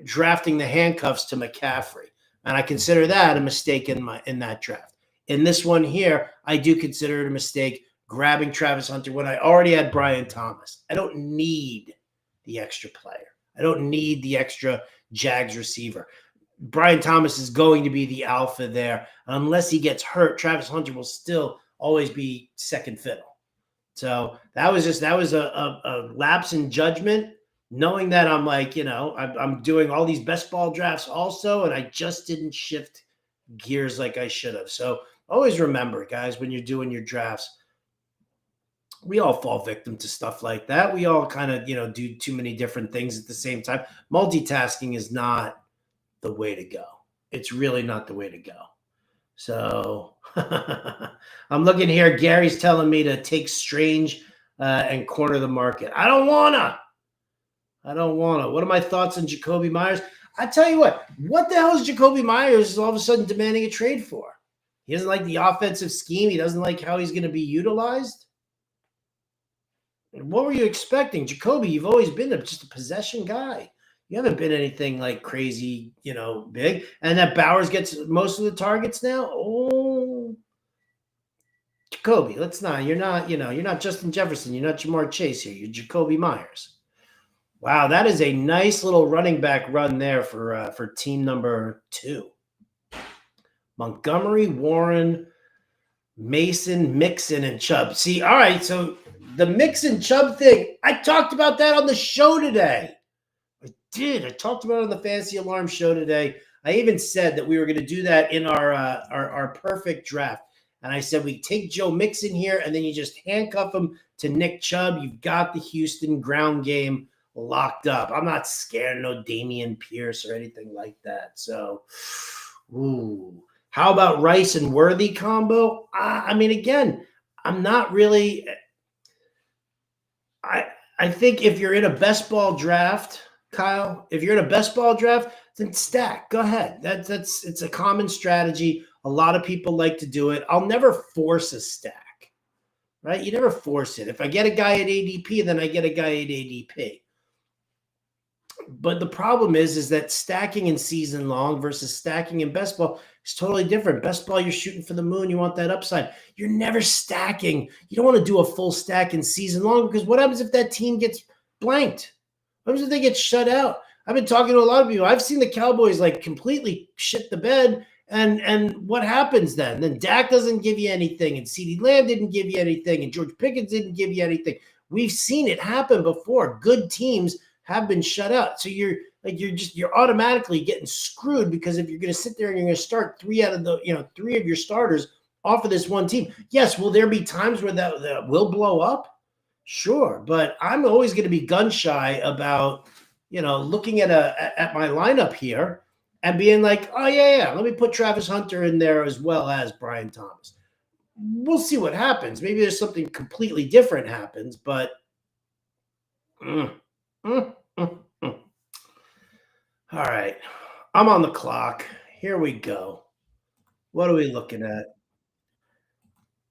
drafting the handcuffs to McCaffrey. And I consider that a mistake in that draft. In this one here, I do consider it a mistake grabbing Travis Hunter when I already had Brian Thomas. I don't need the extra player. I don't need the extra Jags receiver. Brian Thomas is going to be the alpha there. Unless he gets hurt, Travis Hunter will still always be second fiddle. So that was a lapse in judgment, knowing that I'm like, I'm doing all these best ball drafts also, and I just didn't shift gears like I should have. So always remember, guys, when you're doing your drafts, we all fall victim to stuff like that. We all kind of, do too many different things at the same time. Multitasking is not the way to go. It's really not the way to go. So I'm looking here. Gary's telling me to take Strange and corner the market. I don't want to. What are my thoughts on Jacoby Myers? I tell you what the hell is Jacoby Myers all of a sudden demanding a trade for? He doesn't like the offensive scheme. He doesn't like how he's going to be utilized. And what were you expecting? Jacoby, you've always been just a possession guy. You haven't been anything like crazy, big. And that Bowers gets most of the targets now. Oh, Jacoby, you're not Justin Jefferson. You're not Jamar Chase here. You're Jacoby Myers. Wow, that is a nice little running back run there for team number 2. Montgomery, Warren, Mason, Mixon, and Chubb. See, all right, so the Mixon Chubb thing, I talked about that on the show today. I talked about it on the Fantasy Alarm show today. I even said that we were going to do that in our perfect draft. And I said, we take Joe Mixon here, and then you just handcuff him to Nick Chubb. You've got the Houston ground game locked up. I'm not scared of no Damian Pierce or anything like that. So, how about Rice and Worthy combo? I mean, again, I'm not really. I think if you're in a best ball draft, Kyle, if you're in a best ball draft, then stack. Go ahead. It's a common strategy. A lot of people like to do it. I'll never force a stack, right? You never force it. If I get a guy at ADP, then I get a guy at ADP. But the problem is that stacking in season long versus stacking in best ball is totally different. Best ball, you're shooting for the moon. You want that upside. You're never stacking. You don't want to do a full stack in season long because what happens if that team gets blanked? What happens if they get shut out? I've been talking to a lot of people. I've seen the Cowboys like completely shit the bed. And what happens then? Then Dak doesn't give you anything, and CeeDee Lamb didn't give you anything, and George Pickens didn't give you anything. We've seen it happen before. Good teams have been shut out. So you're automatically getting screwed because if you're going to sit there and you're going to start three of your starters off of this one team. Yes, will there be times where that will blow up? Sure, but I'm always going to be gun shy about looking at my lineup here and being like, oh yeah, let me put Travis Hunter in there as well as Brian Thomas. We'll see what happens. Maybe there's something completely different happens, but. All right. I'm on the clock. Here we go. What are we looking at?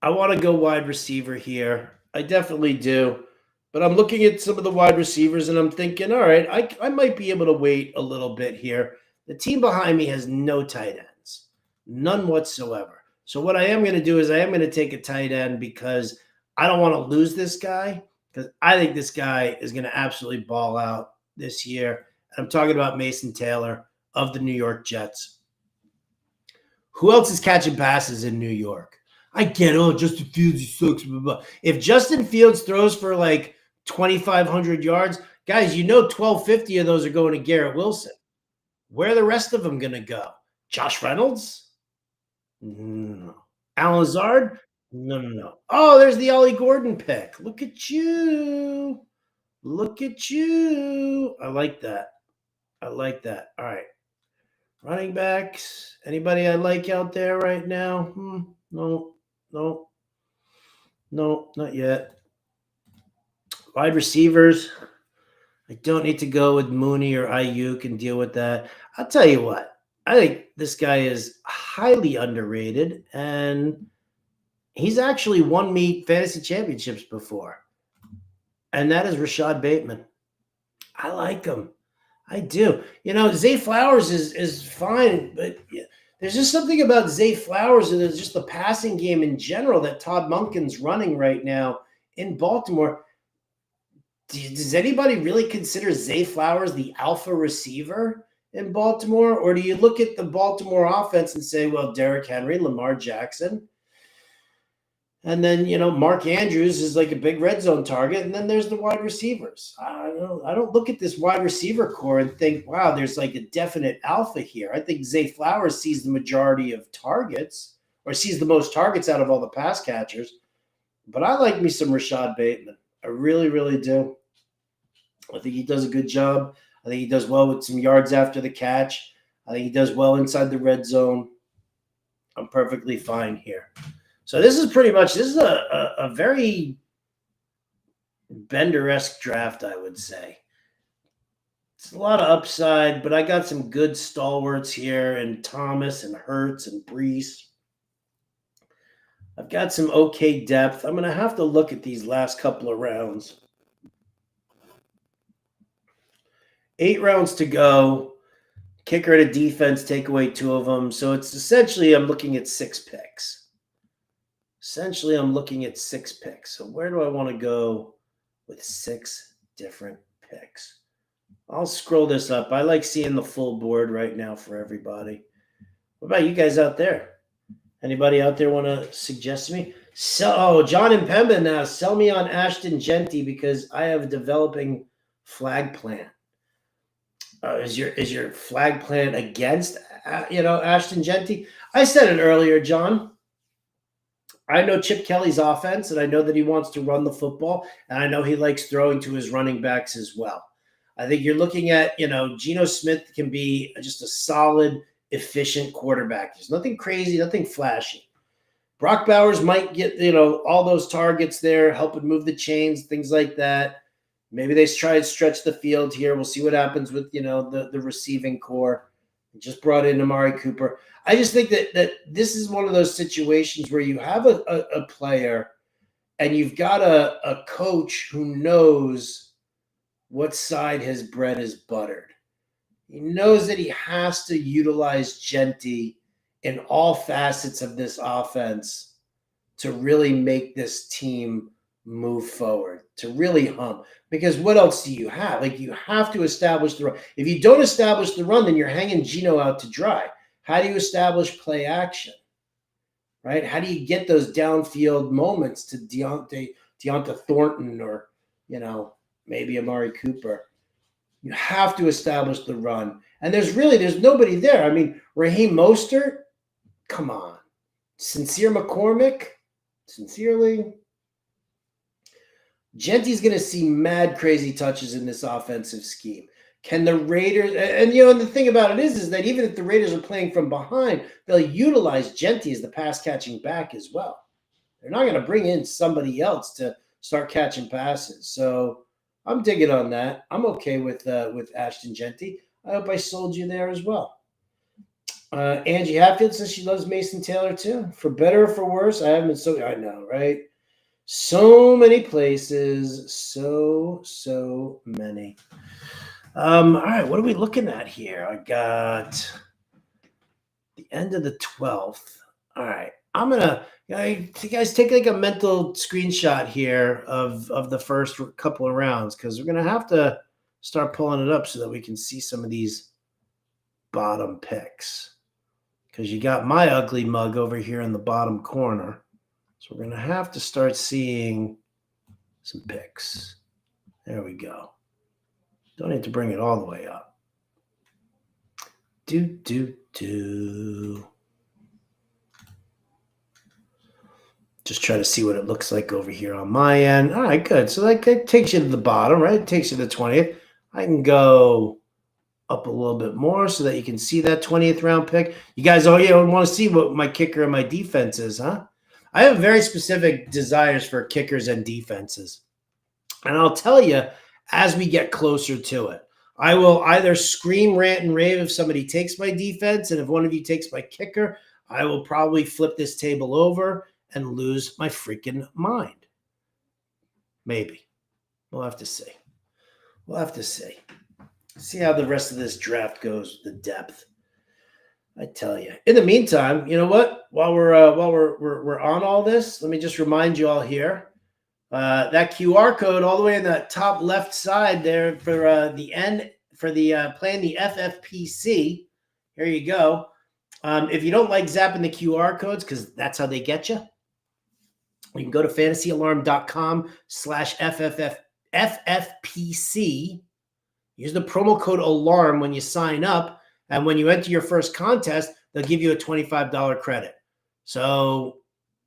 I want to go wide receiver here. I definitely do. But I'm looking at some of the wide receivers and I'm thinking, all right, I might be able to wait a little bit here. The team behind me has no tight ends, none whatsoever. So what I am going to do is I am going to take a tight end because I don't want to lose this guy because I think this guy is going to absolutely ball out this year. I'm talking about Mason Taylor of the New York Jets. Who else is catching passes in New York? I get, Justin Fields, he sucks. Blah, blah. If Justin Fields throws for like 2,500 yards, guys, 1,250 of those are going to Garrett Wilson. Where are the rest of them going to go? Josh Reynolds? No. Alan Lazard? No. Oh, there's the Ollie Gordon pick. Look at you. Look at you. I like that. All right. Running backs. Anybody I like out there right now? No, not yet. Wide receivers. I don't need to go with Mooney or Ayuk and deal with that. I'll tell you what. I think this guy is highly underrated, and he's actually won me fantasy championships before. And that is Rashad Bateman. I like him. I do. Zay Flowers is fine, but there's just something about Zay Flowers and there's just the passing game in general that Todd Monken's running right now in Baltimore. Does anybody really consider Zay Flowers the alpha receiver in Baltimore? Or do you look at the Baltimore offense and say, well, Derrick Henry, Lamar Jackson, and then, Mark Andrews is like a big red zone target. And then there's the wide receivers. I don't look at this wide receiver core and think, wow, there's like a definite alpha here. I think Zay Flowers sees the majority of targets or sees the most targets out of all the pass catchers. But I like me some Rashad Bateman. I really, really do. I think he does a good job. I think he does well with some yards after the catch. I think he does well inside the red zone. I'm perfectly fine here. So this is a very Bender-esque draft, I would say. It's a lot of upside, but I got some good stalwarts here and Thomas and Hurts and Brees. I've got some okay depth. I'm going to have to look at these last couple of rounds. 8 rounds to go. Kicker and a defense, take away 2 of them. So it's essentially I'm looking at 6 picks. So where do I want to go with 6 different picks? I'll scroll this up. I like seeing the full board right now for everybody. What about you guys out there? Anybody out there want to suggest to me? John and Pemba now. Sell me on Ashton Genty because I have a developing flag plan. Is your flag plan against Ashton Genty? I said it earlier, John. I know Chip Kelly's offense, and I know that he wants to run the football, and I know he likes throwing to his running backs as well. I think you're looking at, Geno Smith can be just a solid, efficient quarterback. There's nothing crazy, nothing flashy. Brock Bowers might get, all those targets there, helping move the chains, things like that. Maybe they try and stretch the field here. We'll see what happens with, the receiving core. Just brought in Amari Cooper. I just think that this is one of those situations where you have a player and you've got a coach who knows what side his bread is buttered. He knows that he has to utilize Genty in all facets of this offense to really make this team move forward, to really hum. Because what else do you have? Like, you have to establish the run. If you don't establish the run, then you're hanging Geno out to dry. How do you establish play action? Right? How do you get those downfield moments to Deonta Thornton or, maybe Amari Cooper? You have to establish the run. And there's nobody there. I mean, Raheem Mostert, come on. Sincere McCormick, sincerely. Genty's going to see mad crazy touches in this offensive scheme. Can the Raiders, and the thing about it is that even if the Raiders are playing from behind, they'll utilize Genty as the pass catching back as well. They're not going to bring in somebody else to start catching passes. So I'm digging on that. I'm okay with Ashton Genty. I hope I sold you there as well. Angie Hatfield says she loves Mason Taylor too. For better or for worse, I haven't been I know, right? So many places, so many. All right, what are we looking at here? I got the end of the 12th. All right, I'm gonna, you guys take like a mental screenshot here of the first couple of rounds, because we're gonna have to start pulling it up so that we can see some of these bottom picks. Because you got my ugly mug over here in the bottom corner. So we're going to have to start seeing some picks. There we go. Don't need to bring it all the way up. Just try to see what it looks like over here on my end. All right, good. So that takes you to the bottom, right? It takes you to the 20th. I can go up a little bit more so that you can see that 20th round pick. You guys, want to see what my kicker and my defense is, huh? I have very specific desires for kickers and defenses. And I'll tell you as we get closer to it. I will either scream, rant, and rave if somebody takes my defense, and if one of you takes my kicker, I will probably flip this table over and lose my freaking mind. Maybe. We'll have to see. We'll have to see. See how the rest of this draft goes, the depth. I tell you. In the meantime, you know what? While we're on all this, let me just remind you all here. That QR code all the way in the top left side there for the end for the playing the FFPC. Here you go. If you don't like zapping the QR codes, because that's how they get you, you can go to fantasyalarm.com/FFPC. Use the promo code ALARM when you sign up. And when you enter your first contest, they'll give you a $25 credit. So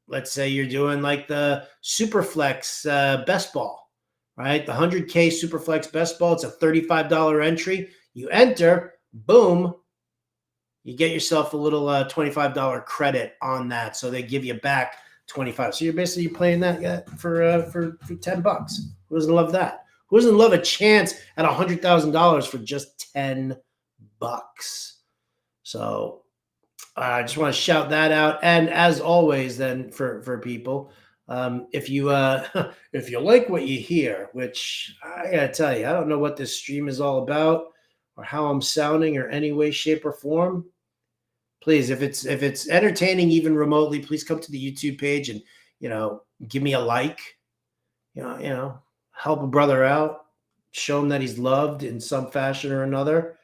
let's say you're doing like the Superflex best ball, right? The 100K Superflex best ball. It's a $35 entry. You enter, boom, you get yourself a little $25 credit on that. So they give you back 25. So you're basically playing that for $10. Who doesn't love that? Who doesn't love a chance at $100,000 for just $10? So I just want to shout that out. And as always, then for people, if you like what you hear, which I gotta tell you, I don't know what this stream is all about or how I'm sounding or any way, shape, or form. Please, if it's entertaining even remotely, please come to the YouTube page and give me a like. Help a brother out, show him that he's loved in some fashion or another.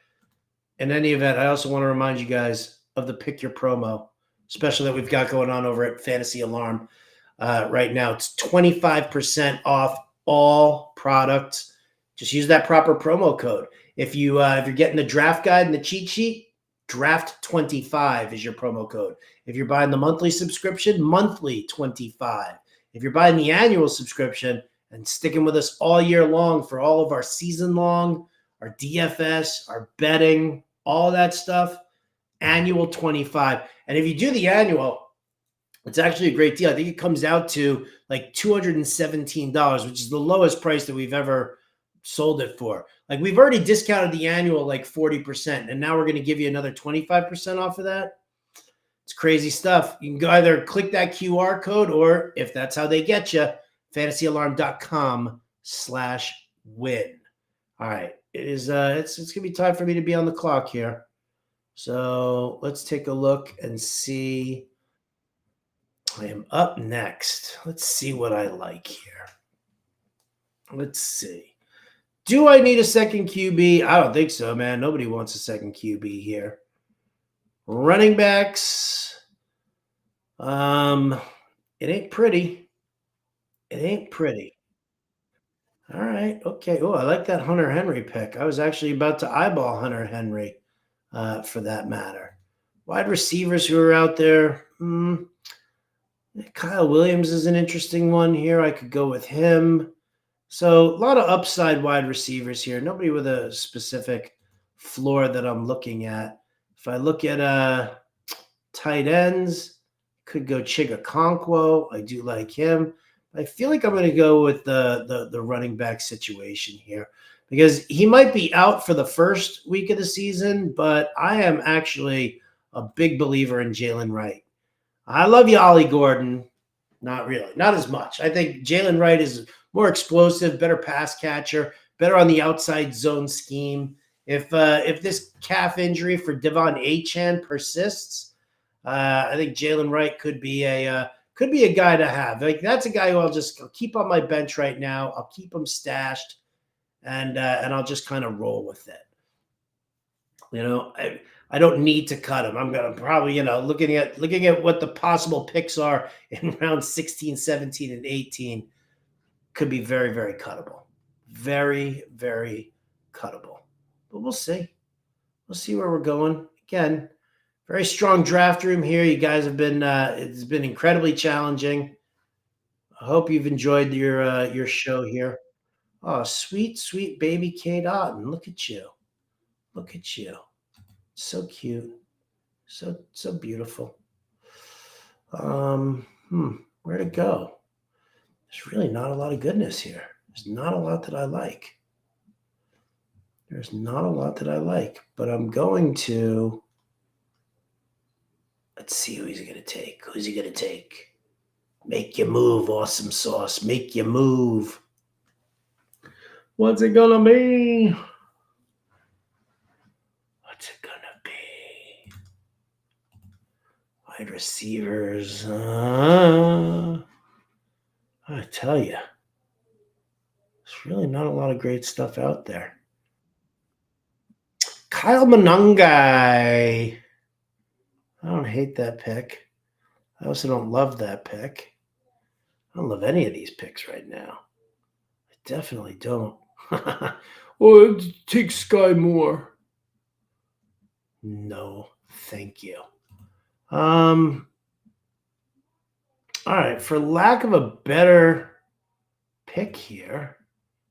In any event, I also want to remind you guys of the Pick Your promo, especially that we've got going on over at Fantasy Alarm right now. It's 25% off all products. Just use that proper promo code. If you're getting the draft guide and the cheat sheet, draft25 is your promo code. If you're buying the monthly subscription, monthly 25. If you're buying the annual subscription and sticking with us all year long for all of our season long, our DFS, our betting, all that stuff, annual 25. And if you do the annual, it's actually a great deal. I think it comes out to like $217, which is the lowest price that we've ever sold it for. Like we've already discounted the annual like 40%, and now we're going to give you another 25% off of that. It's crazy stuff. You can go either click that QR code, or if that's how they get you, fantasyalarm.com/win. All right. It's gonna be time for me to be on the clock here. So let's take a look and see. I am up next. Let's see what I like here. Let's see. Do I need a second QB? I don't think so, man. Nobody wants a second QB here. Running backs. It ain't pretty. It ain't pretty. All right. Okay. Oh, I like that Hunter Henry pick. I was actually about to eyeball Hunter Henry, for that matter. Wide receivers who are out there. Kyle Williams is an interesting one here. I could go with him. So a lot of upside wide receivers here. Nobody with a specific floor that I'm looking at. If I look at tight ends, could go Chigakonkwo. I do like him. I feel like I'm going to go with the running back situation here because he might be out for the first week of the season, but I am actually a big believer in Jalen Wright. I love you, Ollie Gordon. Not really. Not as much. I think Jalen Wright is more explosive, better pass catcher, better on the outside zone scheme. If this calf injury for Devon Achane persists, I think Jalen Wright could be a guy to have. Like that's a guy who I'll keep on my bench right now. I'll keep him stashed, and I'll just kind of roll with it. You know, I don't need to cut him. I'm going to probably, looking at what the possible picks are in round 16, 17, and 18 could be very, very cuttable. Very, very cuttable. But we'll see. We'll see where we're going. Again, very strong draft room here. You guys have been it's been incredibly challenging. I hope you've enjoyed your show here. Oh, sweet, sweet baby Kate Otten. Look at you. Look at you. So cute. So beautiful. Where to go? There's really not a lot of goodness here. There's not a lot that I like. There's not a lot that I like, but I'm going to. Let's see who he's going to take. Who's he going to take? Make you move, awesome sauce. Make you move. What's it going to be? What's it going to be? Wide receivers. I tell you. There's really not a lot of great stuff out there. Kyle Monangai. I don't hate that pick. I also don't love that pick. I don't love any of these picks right now. I definitely don't. Oh, take Sky Moore. No, thank you. All right, for lack of a better pick here,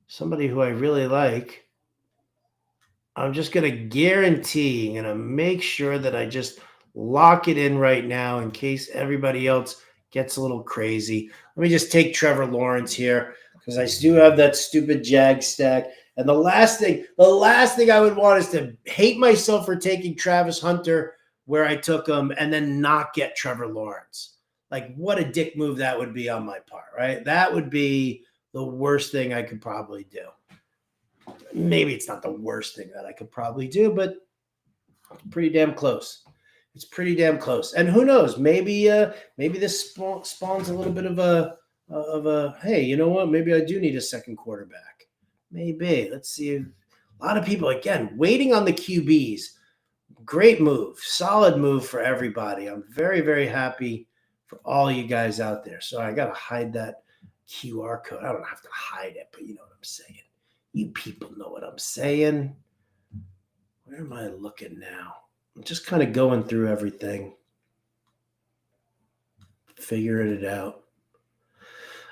somebody who I really like, I'm just going to guarantee, I'm going to make sure that I just lock it in right now in case everybody else gets a little crazy. Let me just take Trevor Lawrence here because I do have that stupid Jag stack. And the last thing I would want is to hate myself for taking Travis Hunter where I took him and then not get Trevor Lawrence. Like what a dick move that would be on my part, right? That would be the worst thing I could probably do. Maybe it's not the worst thing that I could probably do, but it's pretty damn close. It's pretty damn close. And who knows? Maybe this spawns a little bit of a hey, you know what? Maybe I do need a second quarterback. Maybe. Let's see. A lot of people again waiting on the QBs. Great move, solid move for everybody. I'm very, very happy for all you guys out there. So I gotta hide that QR code. I don't have to hide it, but you know what I'm saying. You people know what I'm saying. Where am I looking now? I'm just kind of going through everything, figuring it out.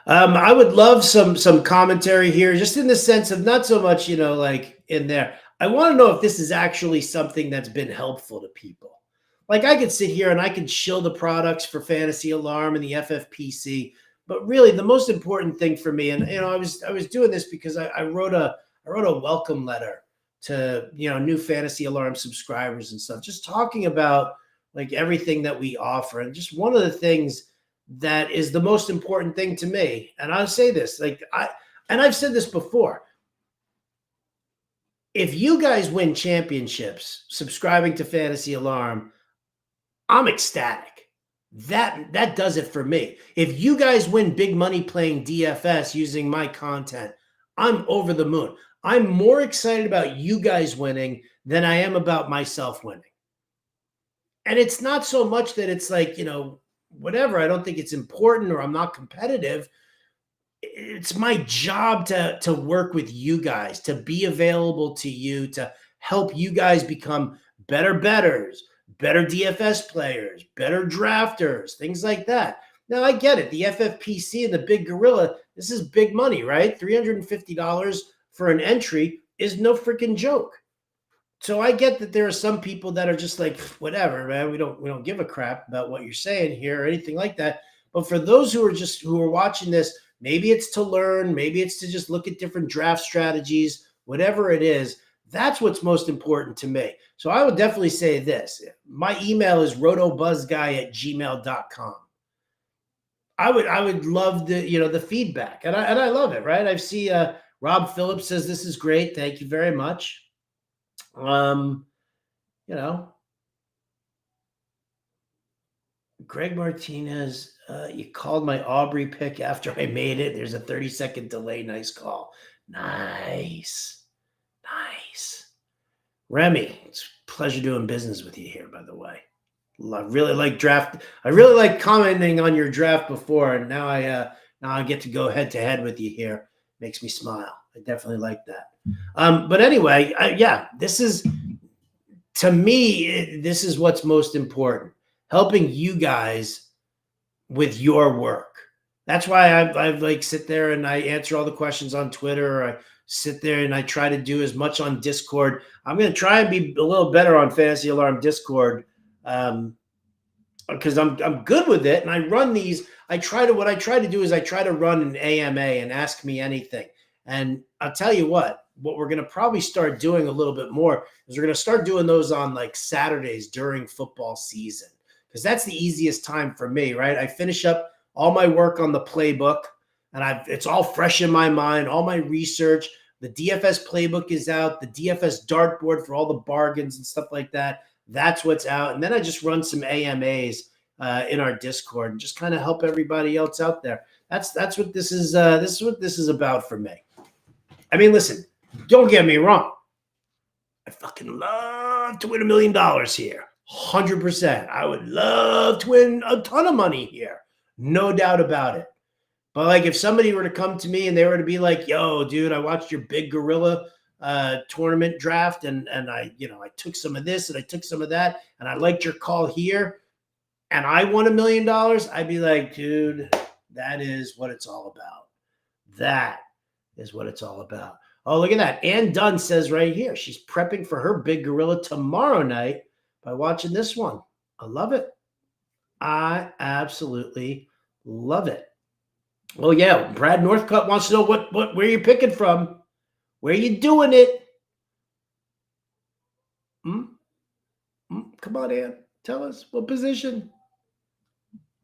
I would love some commentary here, just in the sense of not so much, like in there. I want to know if this is actually something that's been helpful to people. Like I could sit here and I could shill the products for Fantasy Alarm and the FFPC, but really the most important thing for me, and I was doing this because I wrote a I wrote a welcome letter to, new Fantasy Alarm subscribers and stuff, just talking about like everything that we offer. And just one of the things that is the most important thing to me, and I'll say this, I've said this before. If you guys win championships subscribing to Fantasy Alarm, I'm ecstatic. That does it for me. If you guys win big money playing DFS using my content, I'm over the moon. I'm more excited about you guys winning than I am about myself winning. And it's not so much that it's like, whatever, I don't think it's important or I'm not competitive. It's my job to work with you guys, to be available to you, to help you guys become better bettors, better DFS players, better drafters, things like that. Now, I get it. The FFPC and the Big Gorilla, this is big money, right? $350 for an entry is no freaking joke. So I get that there are some people that are just like, whatever, man, we don't give a crap about what you're saying here or anything like that. But for those who are watching this, maybe it's to learn, maybe it's to just look at different draft strategies, whatever it is, that's what's most important to me. So I would definitely say this. My email is rotobuzzguy@gmail.com. I would love the feedback, and I love it, right? I see Rob Phillips says this is great. Thank you very much. Greg Martinez, you called my Aubrey pick after I made it. There's a 30-second delay. Nice call. Nice. Remy, it's a pleasure doing business with you here, by the way. I really like draft. I really like commenting on your draft before, and now I get to go head to head with you here. Makes me smile. I definitely like that. But anyway, this is, to me, this is what's most important. Helping you guys with your work. That's why I've like sit there and I answer all the questions on Twitter. Or I sit there and I try to do as much on Discord. I'm going to try and be a little better on Fantasy Alarm Discord because I'm good with it. And I run these. What I try to do is I try to run an AMA and ask me anything. And I'll tell you what we're going to probably start doing a little bit more is we're going to start doing those on like Saturdays during football season. Because that's the easiest time for me, right? I finish up all my work on the playbook, and it's all fresh in my mind, all my research. The DFS playbook is out, the DFS dartboard for all the bargains and stuff like that. That's what's out. And then I just run some AMAs in our Discord and just kind of help everybody else out there. That's what this is. This is what this is about for me. I mean, listen, don't get me wrong. I fucking love to win $1 million here. 100%. I would love to win a ton of money here. No doubt about it. But like if somebody were to come to me and they were to be like, yo, dude, I watched your Big Gorilla tournament draft and I took some of this and I took some of that and I liked your call here and I won $1 million, I'd be like, dude, that is what it's all about. That is what it's all about. Oh, look at that. Ann Dunn says right here, she's prepping for her Big Gorilla tomorrow night by watching this one. I love it. I absolutely love it. Oh yeah, Brad Northcutt wants to know where you're picking from. Where you doing it? Come on, Ann. Tell us what position.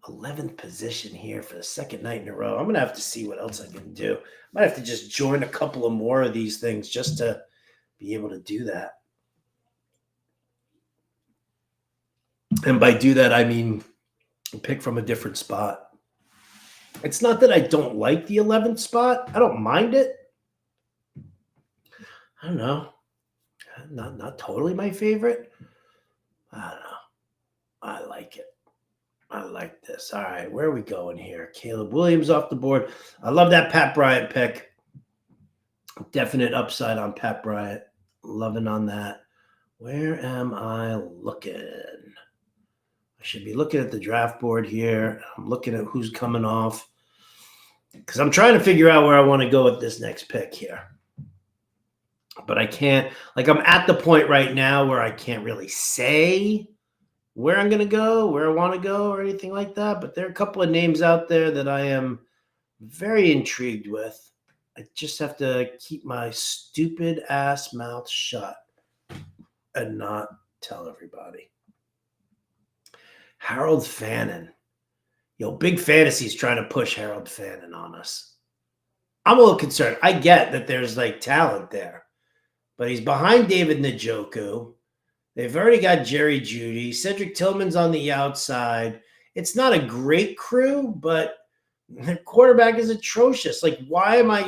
11th position here for the second night in a row. I'm gonna have to see what else I can do. I might have to just join a couple of more of these things just to be able to do that. And by do that, I mean pick from a different spot. It's not that I don't like the 11th spot. I don't mind it. I don't know. Not totally my favorite. I don't know. I like it. I like this. All right, where are we going here? Caleb Williams off the board. I love that Pat Bryant pick. Definite upside on Pat Bryant. Loving on that. Where am I looking? I should be looking at the draft board here. I'm looking at who's coming off because I'm trying to figure out where I want to go with this next pick here. But I can't, like I'm at the point right now where I can't really say where I'm going to go, where I want to go or anything like that. But there are a couple of names out there that I am very intrigued with. I just have to keep my stupid ass mouth shut and not tell everybody. Harold Fannin. Big Fantasy's trying to push Harold Fannin on us. I'm a little concerned. I get that there's like talent there, but he's behind David Njoku. They've already got Jerry Jeudy. Cedric Tillman's on the outside. It's not a great crew, but the quarterback is atrocious. Like, why am I,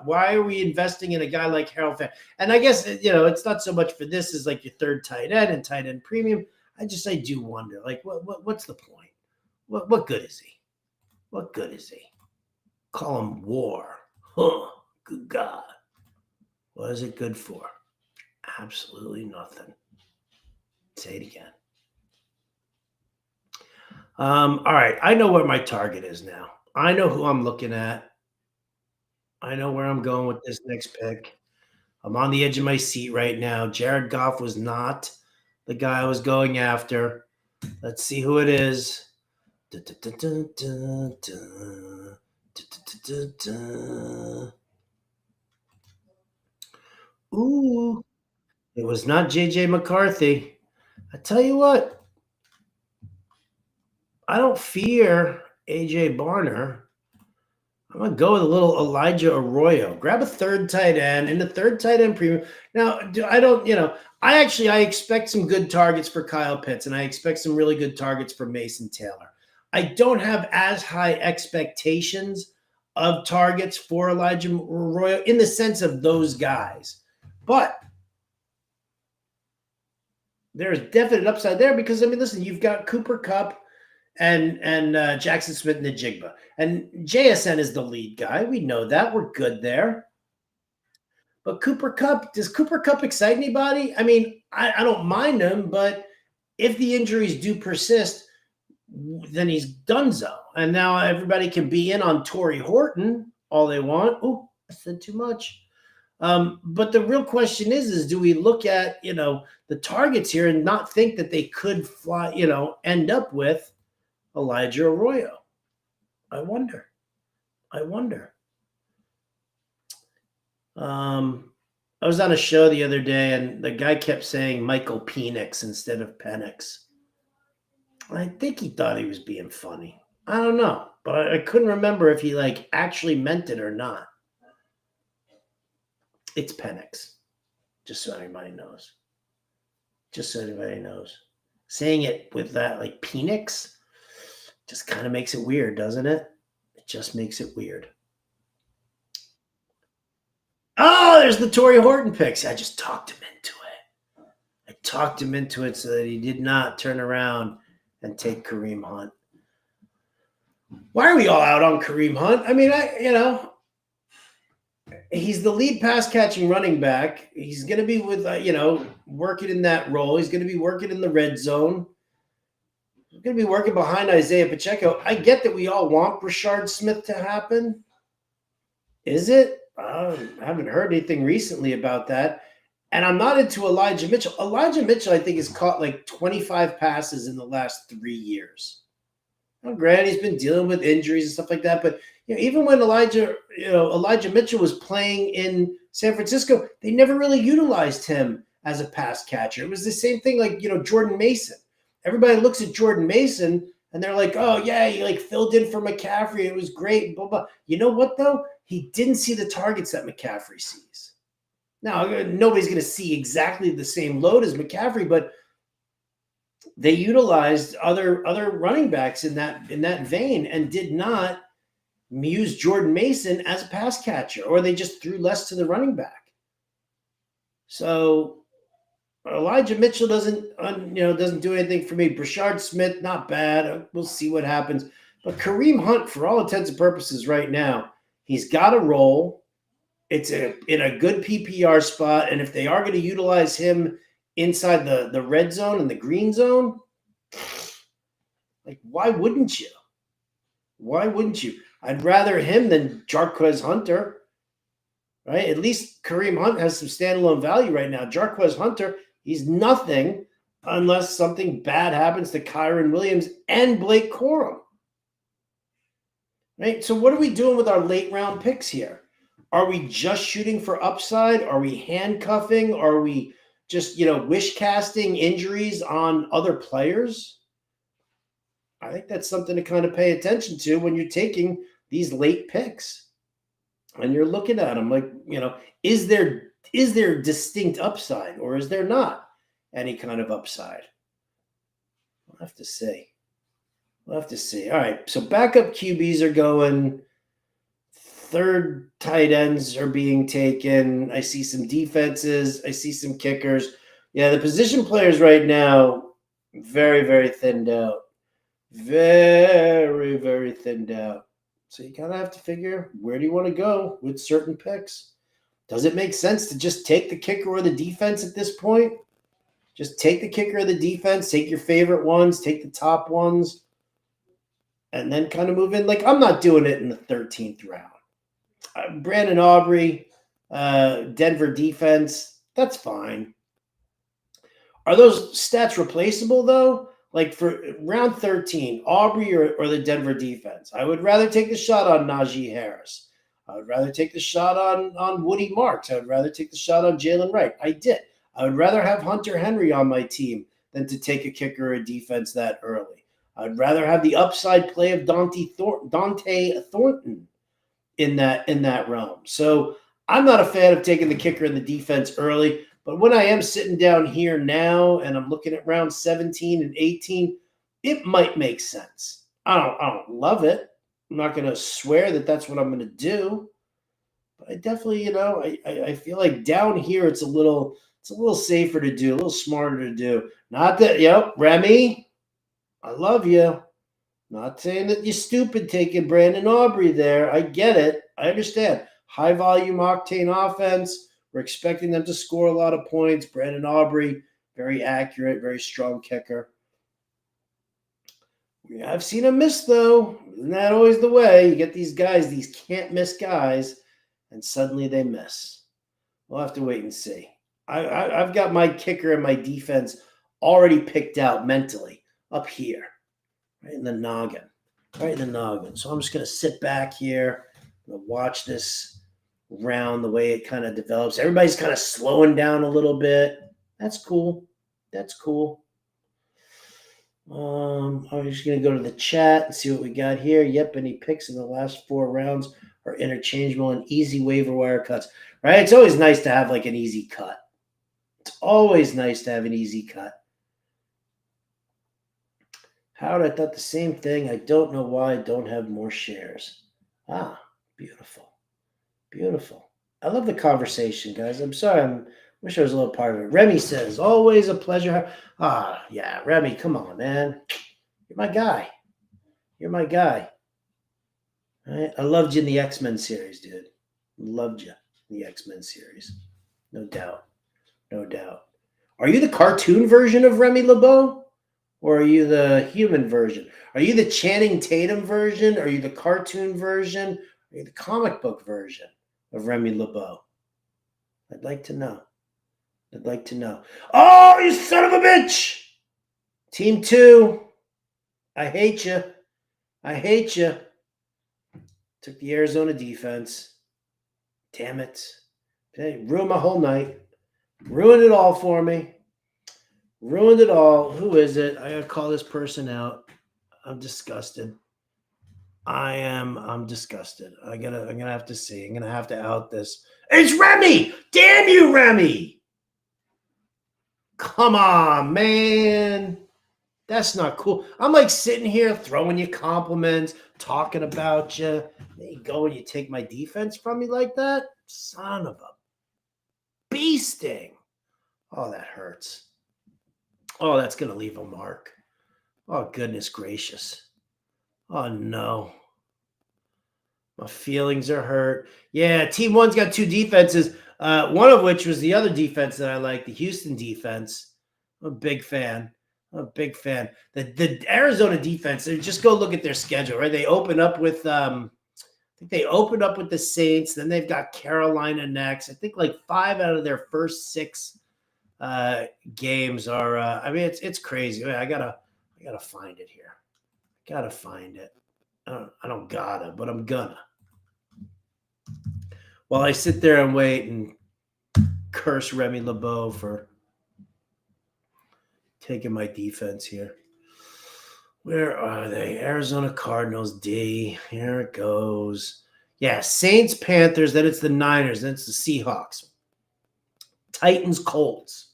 why are we investing in a guy like Harold Fannin? And I guess, it's not so much for this as like your third tight end and tight end premium. I do wonder, like, what's the point? What good is he? What good is he? Call him War. Huh, good God. What is it good for? Absolutely nothing. Say it again. All right. I know where my target is now. I know who I'm looking at. I know where I'm going with this next pick. I'm on the edge of my seat right now. Jared Goff was not the guy I was going after. Let's see who it is. Ooh, it was not JJ McCarthy. I tell you what, I don't fear AJ Barner. I'm going to go with a little Elijah Arroyo. Grab a third tight end and the third tight end premium. Now, I expect some good targets for Kyle Pitts, and I expect some really good targets for Mason Taylor. I don't have as high expectations of targets for Elijah Arroyo in the sense of those guys. But there's definite upside there because, listen, you've got Cooper Kupp and Jackson Smith-Njigba. And JSN is the lead guy. We know that. We're good there. But Cooper Kupp, does Cooper Kupp excite anybody? I don't mind him, but if the injuries do persist, then he's donezo. And now everybody can be in on Torrey Horton all they want. Oh, I said too much. But the real question is do we look at, the targets here and not think that they could fly, end up with Elijah Arroyo? I wonder. I was on a show the other day and the guy kept saying Michael Penix instead of Penix. I think he thought he was being funny. I don't know, but I couldn't remember if he actually meant it or not. It's Penix. Just so everybody knows. Saying it with that Penix just kind of makes it weird, doesn't it? It just makes it weird. Oh, there's the Torrey Horton picks. I just talked him into it. So that he did not turn around and take Kareem Hunt. Why are we all out on Kareem Hunt? He's the lead pass catching running back. He's going to be with, working in that role. He's going to be working in the red zone. He's going to be working behind Isaiah Pacheco. I get that we all want Rashard Smith to happen. Is it? I haven't heard anything recently about that. And I'm not into Elijah Mitchell. Elijah Mitchell, I think, has caught 25 passes in the last 3 years. Now, granted, he's been dealing with injuries and stuff like that. But even when Elijah Mitchell was playing in San Francisco, they never really utilized him as a pass catcher. It was the same thing Jordan Mason. Everybody looks at Jordan Mason and they're like, oh, yeah, he filled in for McCaffrey. It was great, blah, blah. You know what, though? He didn't see the targets that McCaffrey sees. Now, nobody's going to see exactly the same load as McCaffrey, but they utilized other running backs in that vein and did not use Jordan Mason as a pass catcher, or they just threw less to the running back. So Elijah Mitchell doesn't do anything for me. Rashard Smith, not bad. We'll see what happens. But Kareem Hunt, for all intents and purposes right now, he's got a role. It's in a good PPR spot. And if they are going to utilize him inside the red zone and the green zone, why wouldn't you? I'd rather him than Jarquez Hunter, right? At least Kareem Hunt has some standalone value right now. Jarquez Hunter, he's nothing unless something bad happens to Kyron Williams and Blake Corum. Right? So what are we doing with our late round picks here? Are we just shooting for upside? Are we handcuffing? Are we just, wish casting injuries on other players? I think that's something to kind of pay attention to when you're taking these late picks and you're looking at them like, is there distinct upside or is there not any kind of upside? We'll have to see. We'll have to see. All right. So backup QBs are going. Third tight ends are being taken. I see some defenses. I see some kickers. Yeah, the position players right now, very, very thinned out. Very, very thinned out. So you kind of have to figure, where do you want to go with certain picks? Does it make sense to just take the kicker or the defense at this point? Just take the kicker or the defense, take your favorite ones, take the top ones, and then kind of move in. Like, I'm not doing it in the 13th round. Brandon Aubrey, Denver defense, that's fine. Are those stats replaceable, though? Like for round 13, Aubrey or the Denver defense? I would rather take the shot on Najee Harris. I would rather take the shot on Woody Marks. I would rather take the shot on Jalen Wright. I did. I would rather have Hunter Henry on my team than to take a kicker or a defense that early. I'd rather have the upside play of Dante Thornton in that realm. So I'm not a fan of taking the kicker and the defense early, but when I am sitting down here now and I'm looking at round 17 and 18, it might make sense. I don't love it. I'm not going to swear that that's what I'm going to do, but I definitely, I feel like down here it's a little safer to do, a little smarter to do. Not that, Remy, I love you. Not saying that you're stupid taking Brandon Aubrey there. I get it. I understand. High volume octane offense. We're expecting them to score a lot of points. Brandon Aubrey, very accurate, very strong kicker. I've seen him miss, though. Isn't that always the way? You get these guys, these can't miss guys, and suddenly they miss. We'll have to wait and see. I've got my kicker and my defense already picked out mentally up here. Right in the noggin. So I'm just going to sit back here and watch this round, the way it kind of develops. Everybody's kind of slowing down a little bit. That's cool. I'm just going to go to the chat and see what we got here. Yep, any picks in the last 4 rounds are interchangeable and easy waiver wire cuts. Right? It's always nice to have like an easy cut. Howard, I thought the same thing. I don't know why I don't have more shares. Ah, beautiful. I love the conversation, guys. I'm sorry. I wish I was a little part of it. Remy says, always a pleasure. Ah, yeah, Remy, come on, man. You're my guy. All right? I loved you in the X-Men series, dude. Loved you in the X-Men series. No doubt. Are you the cartoon version of Remy LeBeau? Or are you the human version? Are you the Channing Tatum version? Are you the cartoon version? Are you the comic book version of Remy LeBeau? I'd like to know. Oh, you son of a bitch! Team 2. I hate you. Took the Arizona defense. Damn it. Okay, ruined my whole night. Ruined it all for me. Ruined it all. Who is it? I gotta call this person out. I'm disgusted. I'm disgusted. I'm gonna have to see. I'm gonna have to out this. It's Remy! Damn you, Remy! Come on, man. That's not cool. I'm like sitting here throwing you compliments, talking about you. There you go, and you take my defense from me like that? Son of a bee sting. Oh, that hurts. Oh, that's going to leave a mark. Oh, goodness gracious. Oh, no. My feelings are hurt. Yeah, Team 1's got 2 defenses, one of which was the other defense that I like, the Houston defense. I'm a big fan. The Arizona defense, just go look at their schedule, right? They open up with I think they opened up with the Saints. Then they've got Carolina next. I think like 5 out of their first 6 games are. I mean, it's crazy. I gotta find it here. I don't gotta, but I'm gonna. while I sit there and wait and curse Remy LeBeau for taking my defense here. Where are they? Arizona Cardinals D. Here it goes. Yeah, Saints, Panthers, then it's the Niners, then it's the Seahawks. Titans, Colts.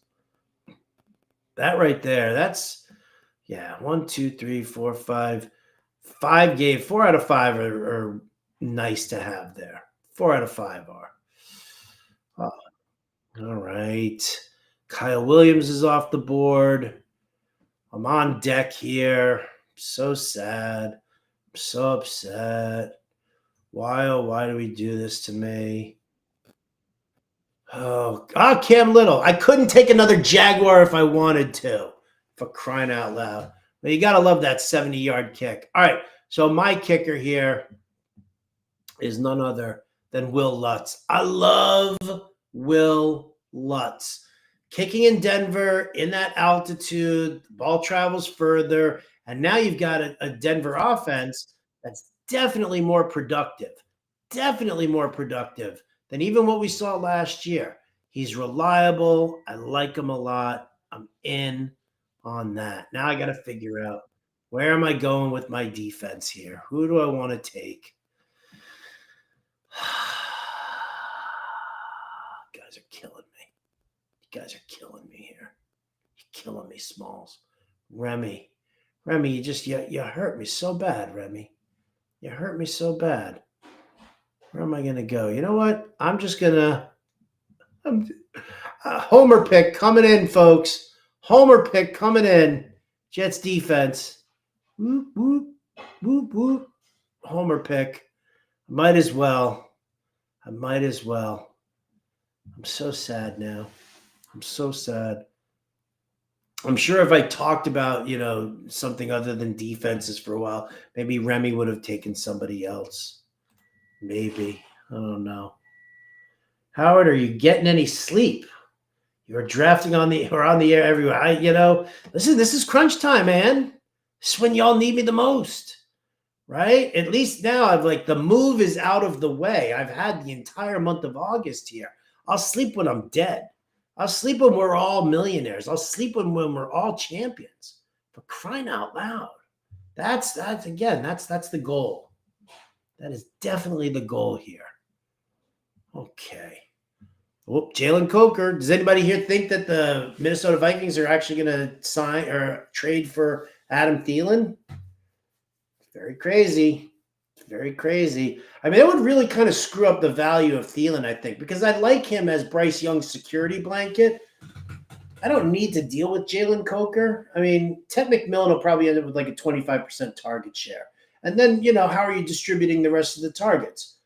That right there, that's, yeah, 1, 2, 3, 4, 5. 4 out of 5 are nice to have there. 4 out of 5 are. Oh, all right. Kyle Williams is off the board. I'm on deck here. I'm so sad. I'm so upset. Why, oh, why do we do this to me? Oh, Cam Little. I couldn't take another Jaguar if I wanted to, for crying out loud. But you got to love that 70-yard kick. All right, so my kicker here is none other than Will Lutz. I love Will Lutz. Kicking in Denver, in that altitude, the ball travels further, and now you've got a Denver offense that's definitely more productive than even what we saw last year. He's reliable. I like him a lot. I'm in on that. Now I got to figure out, where am I going with my defense here? Who do I want to take? You guys are killing me. You guys are killing me here. You're killing me, Smalls. Remy, you hurt me so bad, Remy. You hurt me so bad. Where am I going to go? You know what? I'm just going to Homer pick coming in, folks. Homer pick coming in. Jets defense. Whoop, whoop, whoop, whoop. Homer pick. Might as well. I'm so sad now. I'm so sad. I'm sure if I talked about, something other than defenses for a while, maybe Remy would have taken somebody else. Maybe. I don't know. Howard, are you getting any sleep? You're drafting on the air everywhere. This is crunch time, man. This is when y'all need me the most, right? At least now I've the move is out of the way. I've had the entire month of August here. I'll sleep when I'm dead. I'll sleep when we're all millionaires. I'll sleep when we're all champions. For crying out loud. That's the goal. That is definitely the goal here. Okay. Oh, Jalen Coker. Does anybody here think that the Minnesota Vikings are actually going to sign or trade for Adam Thielen? Very crazy. Very crazy. I mean, it would really kind of screw up the value of Thielen, I think, because I like him as Bryce Young's security blanket. I don't need to deal with Jalen Coker. I mean, Ted McMillan will probably end up with a 25% target share. And then, how are you distributing the rest of the targets?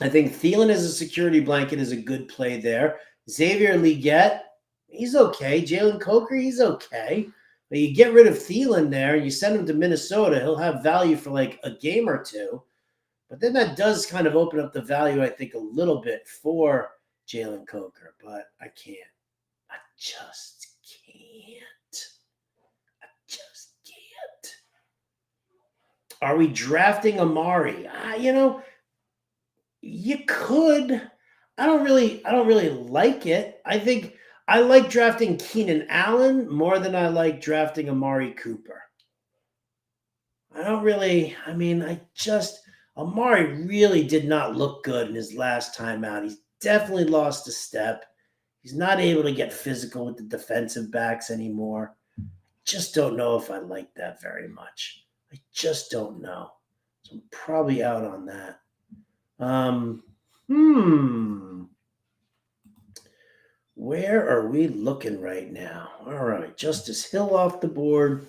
I think Thielen as a security blanket is a good play there. Xavier Legette, he's okay. Jalen Coker, he's okay. But you get rid of Thielen there and you send him to Minnesota, he'll have value for a game or two. But then that does kind of open up the value, I think, a little bit for Jalen Coker. But I can't. I just can't. Are we drafting Amari? You could. I don't really like it. I think I like drafting Keenan Allen more than I like drafting Amari Cooper. Amari really did not look good in his last time out. He's definitely lost a step. He's not able to get physical with the defensive backs anymore. Just don't know if I like that very much. I just don't know. So I'm probably out on that. Where are we looking right now? All right, Justice Hill off the board.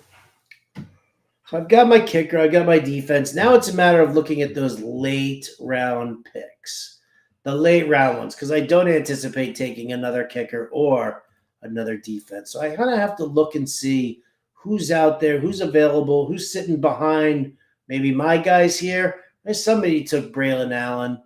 So I've got my kicker, I've got my defense. Now it's a matter of looking at those late round picks. The late round ones, because I don't anticipate taking another kicker or another defense. So I kind of have to look and see who's out there, who's available, who's sitting behind maybe my guys here. There's somebody took Braylon Allen.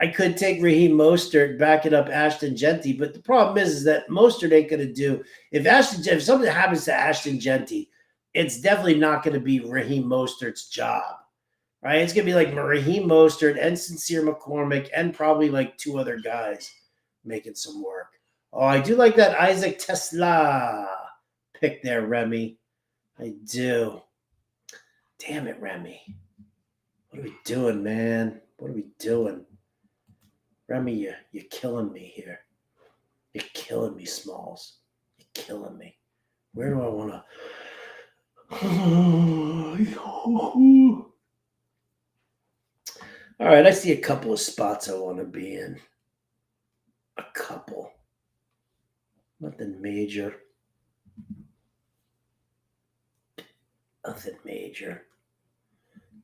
I could take Raheem Mostert, back it up Ashton Genty, but the problem is that Mostert ain't going to do. If something happens to Ashton Genty, it's definitely not going to be Raheem Mostert's job, right? It's gonna be like Raheem Mostert and Sincere McCormick and probably like two other guys making some work. Oh, I do like that Isaac Tesla pick there, Remy. I do. Damn it, Remy. What are we doing, man? What are we doing? Remy, you're killing me here. You're killing me, Smalls. You're killing me. Where do I want to? All right, I see a couple of spots I want to be in. A couple. Nothing major. Nothing major.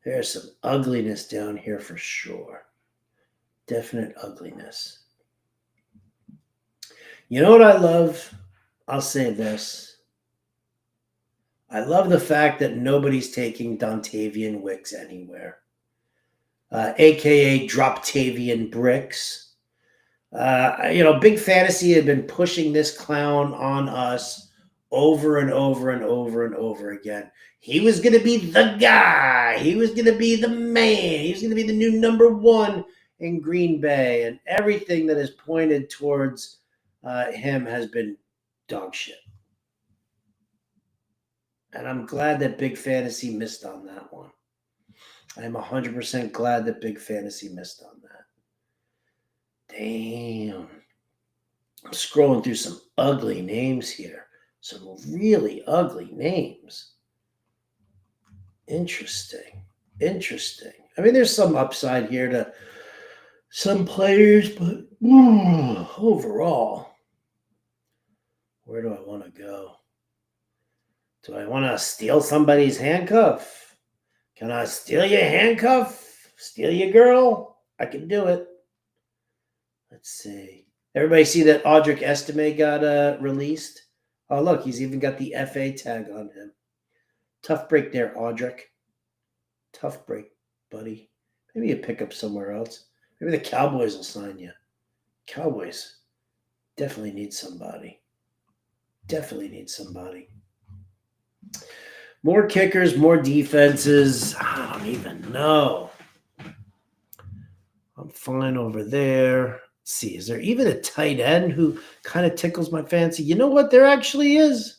There's some ugliness down here for sure. Definite ugliness. You know what I love? I'll say this. I love the fact that nobody's taking Dontavian Wicks anywhere, aka Droptavian Bricks. Big Fantasy had been pushing this clown on us over and over and over and over again. He was going to be the guy. He was going to be the man. He was going to be the new number one in Green Bay. And everything that has pointed towards him has been dog shit. And I'm glad that Big Fantasy missed on that one. I'm 100% glad that Big Fantasy missed on that. Damn. I'm scrolling through some ugly names here. Some really ugly names. Interesting. Interesting. I mean, there's some upside here to some players, but overall, where do I want to go? Do I want to steal somebody's handcuff? Can I steal your handcuff? Steal your girl? I can do it. Let's see. Everybody see that Audric Estime got released? Oh, look, he's even got the FA tag on him. Tough break there, Audric. Tough break, buddy. Maybe you pick up somewhere else. Maybe the Cowboys will sign you. Cowboys definitely need somebody. Definitely need somebody. More kickers, more defenses. I don't even know. I'm fine over there. Let's see, is there even a tight end who kind of tickles my fancy? You know what? There actually is.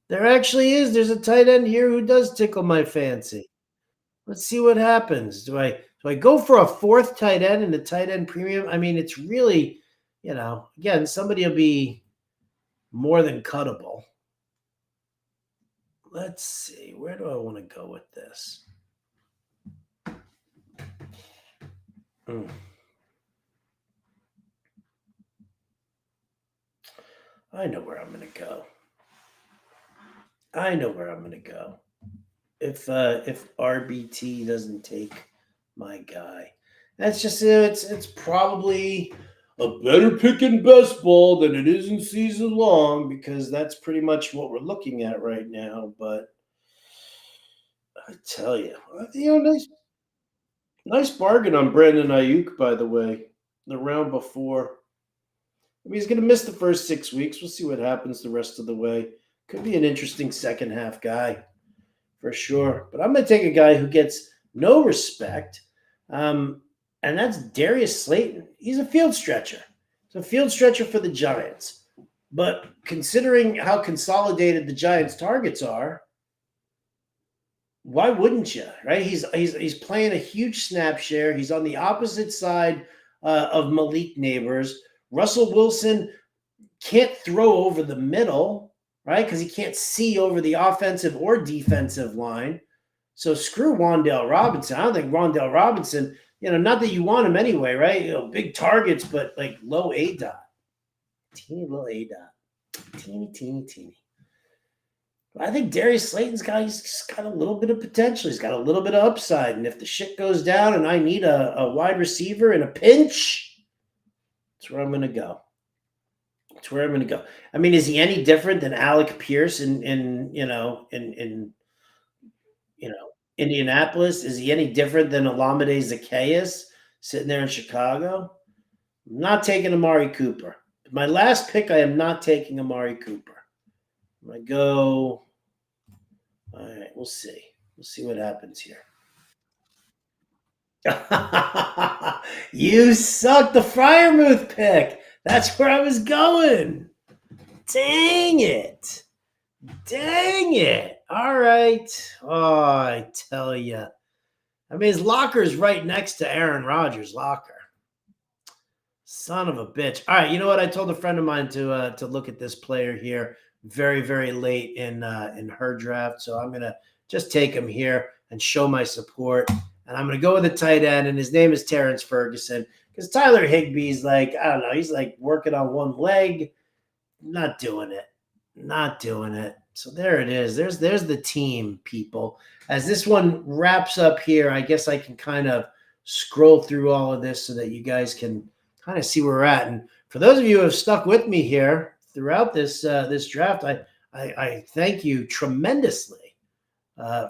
There actually is. There's a tight end here who does tickle my fancy. Let's see what happens. Do I go for a fourth tight end and a tight end premium? I mean, it's really, again, somebody will be more than cuttable. Let's see. Where do I want to go with this? I know where I'm going to go. I know where I'm going to go. If RBT doesn't take my guy, that's just it's probably a better pick in best ball than it is in season long because that's pretty much what we're looking at right now. But I tell you, nice bargain on Brandon Ayuk, by the way. The round before, I mean, he's going to miss the first 6 weeks. We'll see what happens the rest of the way. Could be an interesting second half guy for sure. But I'm going to take a guy who gets no respect, and that's Darius Slayton. He's a field stretcher. He's a field stretcher for the Giants. But considering how consolidated the Giants' targets are, why wouldn't you? Right? He's playing a huge snap share. He's on the opposite side of Malik Neighbors. Russell Wilson can't throw over the middle, right? Because he can't see over the offensive or defensive line. So screw Wan'Dale Robinson. I don't think Wan'Dale Robinson, not that you want him anyway, right? Big targets, but like low A dot. Teeny little A dot. Teeny. I think Darius Slayton's he's got a little bit of potential. He's got a little bit of upside. And if the shit goes down and I need a wide receiver in a pinch, that's where I'm going to go. That's where I'm going to go. I mean, is he any different than Alec Pierce in Indianapolis? Is he any different than Olamide Zaccheaus sitting there in Chicago? I'm not taking Amari Cooper. My last pick, I am not taking Amari Cooper. I'm going to go. All right, we'll see. We'll see what happens here. You suck. The Fryermuth pick. That's where I was going. Dang it. Dang it. All right. Oh, I tell you. I mean, his locker is right next to Aaron Rodgers' locker. Son of a bitch. All right. You know what? I told a friend of mine to look at this player here very, very late in her draft. So I'm going to just take him here and show my support. And I'm going to go with a tight end, and his name is Terrence Ferguson. Because Tyler Higbee's like, I don't know, he's like working on one leg. Not doing it. Not doing it. So there it is. There's the team, people. As this one wraps up here, I guess I can kind of scroll through all of this so that you guys can kind of see where we're at. And for those of you who have stuck with me here throughout this this draft, I thank you tremendously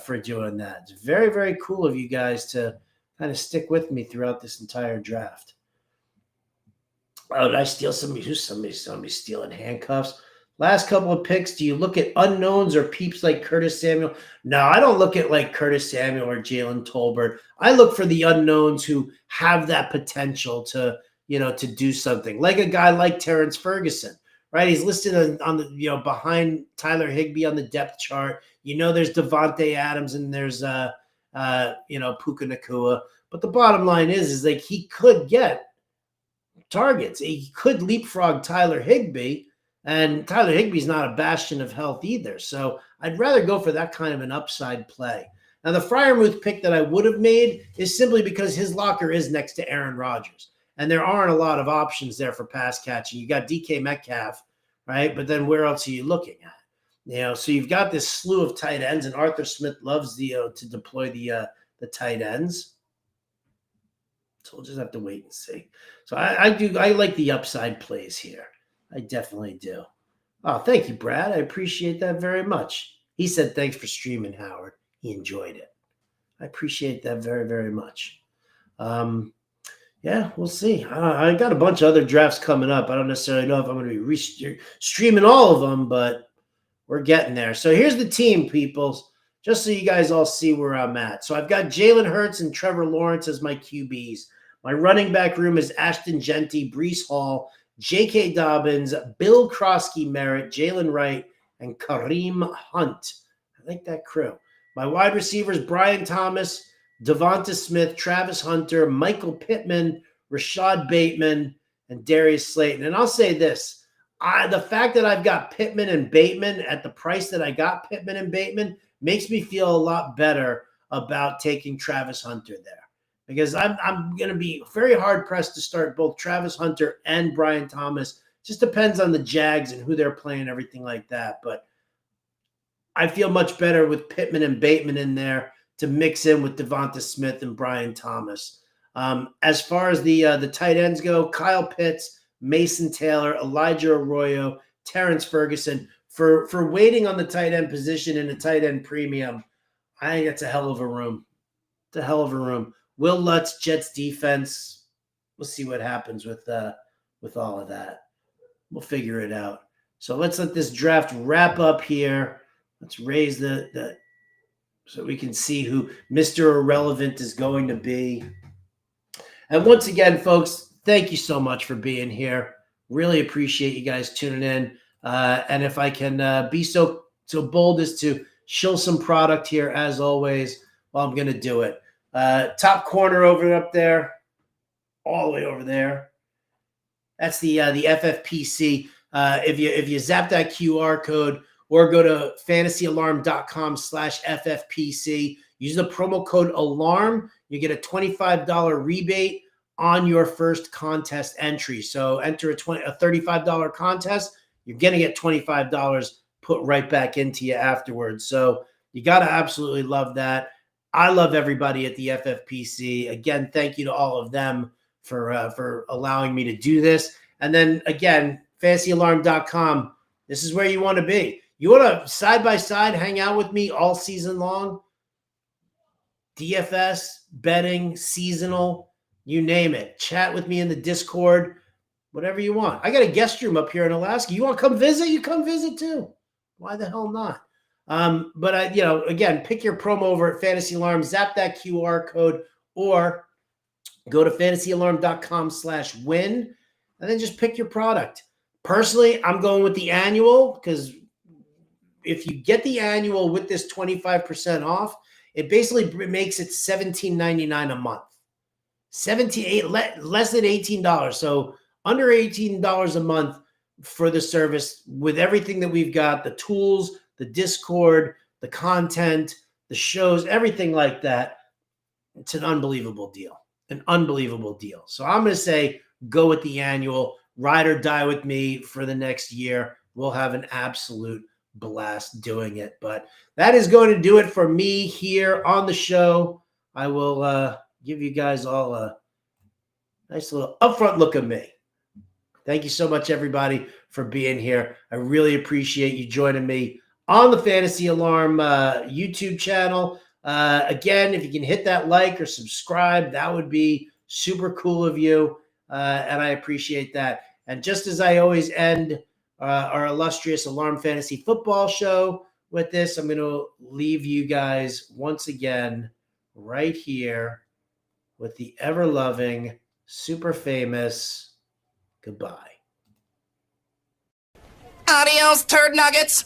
for doing that. It's very, very cool of you guys to kind of stick with me throughout this entire draft. Oh, did I steal somebody? Who's somebody stealing handcuffs? Last couple of picks, do you look at unknowns or peeps like Curtis Samuel? No, I don't look at like Curtis Samuel or Jalen Tolbert. I look for the unknowns who have that potential to, to do something. Like a guy like Terrence Ferguson, right? He's listed on the, behind Tyler Higbee on the depth chart. There's Devontae Adams and there's, Puka Nacua. But the bottom line is like he could get targets. He could leapfrog Tyler Higbee. And Tyler Higbee's not a bastion of health either. So I'd rather go for that kind of an upside play. Now, the Fryermuth pick that I would have made is simply because his locker is next to Aaron Rodgers. And there aren't a lot of options there for pass catching. You got DK Metcalf, right? But then where else are you looking at? So you've got this slew of tight ends, and Arthur Smith loves to deploy the tight ends. So we'll just have to wait and see. So I like the upside plays here. I definitely do. Oh, thank you, Brad. I appreciate that very much. He said, thanks for streaming, Howard. He enjoyed it. I appreciate that very, very much. Yeah, we'll see. I got a bunch of other drafts coming up. I don't necessarily know if I'm going to be streaming all of them, but we're getting there. So here's the team, peoples, just so you guys all see where I'm at. So I've got Jalen Hurts and Trevor Lawrence as my QBs. My running back room is Ashton Genty, Breece Hall, J.K. Dobbins, Bill Krosky-Merritt, Jalen Wright, and Kareem Hunt. I like that crew. My wide receivers, Brian Thomas, Devonta Smith, Travis Hunter, Michael Pittman, Rashad Bateman, and Darius Slayton. And I'll say this. The fact that I've got Pittman and Bateman at the price that I got Pittman and Bateman makes me feel a lot better about taking Travis Hunter there. Because I'm going to be very hard-pressed to start both Travis Hunter and Brian Thomas. Just depends on the Jags and who they're playing, everything like that. But I feel much better with Pittman and Bateman in there to mix in with Devonta Smith and Brian Thomas. As far as the tight ends go, Kyle Pitts, Mason Taylor, Elijah Arroyo, Terrence Ferguson. For waiting on the tight end position in a tight end premium, I think it's a hell of a room. It's a hell of a room. Will Lutz, Jets defense. We'll see what happens with all of that. We'll figure it out. So let's let this draft wrap up here. Let's raise the so we can see who Mr. Irrelevant is going to be. And once again, folks, thank you so much for being here. Really appreciate you guys tuning in. And if I can be so bold as to show some product here, as always, well, I'm going to do it. Top corner up there, all the way over there. That's the FFPC. If you zap that QR code or go to fantasyalarm.com/FFPC, use the promo code ALARM. You get a $25 rebate on your first contest entry. So enter a $35 contest. You're going to get $25 put right back into you afterwards. So you got to absolutely love that. I love everybody at the FFPC. Again, thank you to all of them for allowing me to do this. And then again, fantasyalarm.com. This is where you want to be. You want to side by side hang out with me all season long? DFS, betting, seasonal, you name it. Chat with me in the Discord, whatever you want. I got a guest room up here in Alaska. You want to come visit? You come visit too. Why the hell not? But again, pick your promo over at Fantasy Alarm, zap that QR code, or Go to fantasyalarm.com/win and then just pick your product. Personally, I'm going with the annual because if you get the annual with this 25% off, it basically makes it $17.99 a month. Less than $18. So under $18 a month for the service with everything that we've got, the tools, the Discord, the content, the shows, everything like that. It's an unbelievable deal. An unbelievable deal. So I'm going to say go with the annual, ride or die with me for the next year. We'll have an absolute blast doing it. But that is going to do it for me here on the show. I will give you guys all a nice little upfront look at me. Thank you so much, everybody, for being here. I really appreciate you joining me on the Fantasy Alarm YouTube channel. Again, if you can hit that like or subscribe, that would be super cool of you, and I appreciate that. And just as I always end our illustrious Alarm Fantasy Football show with this, I'm going to leave you guys once again right here with the ever-loving, super famous goodbye. Adios, turd nuggets.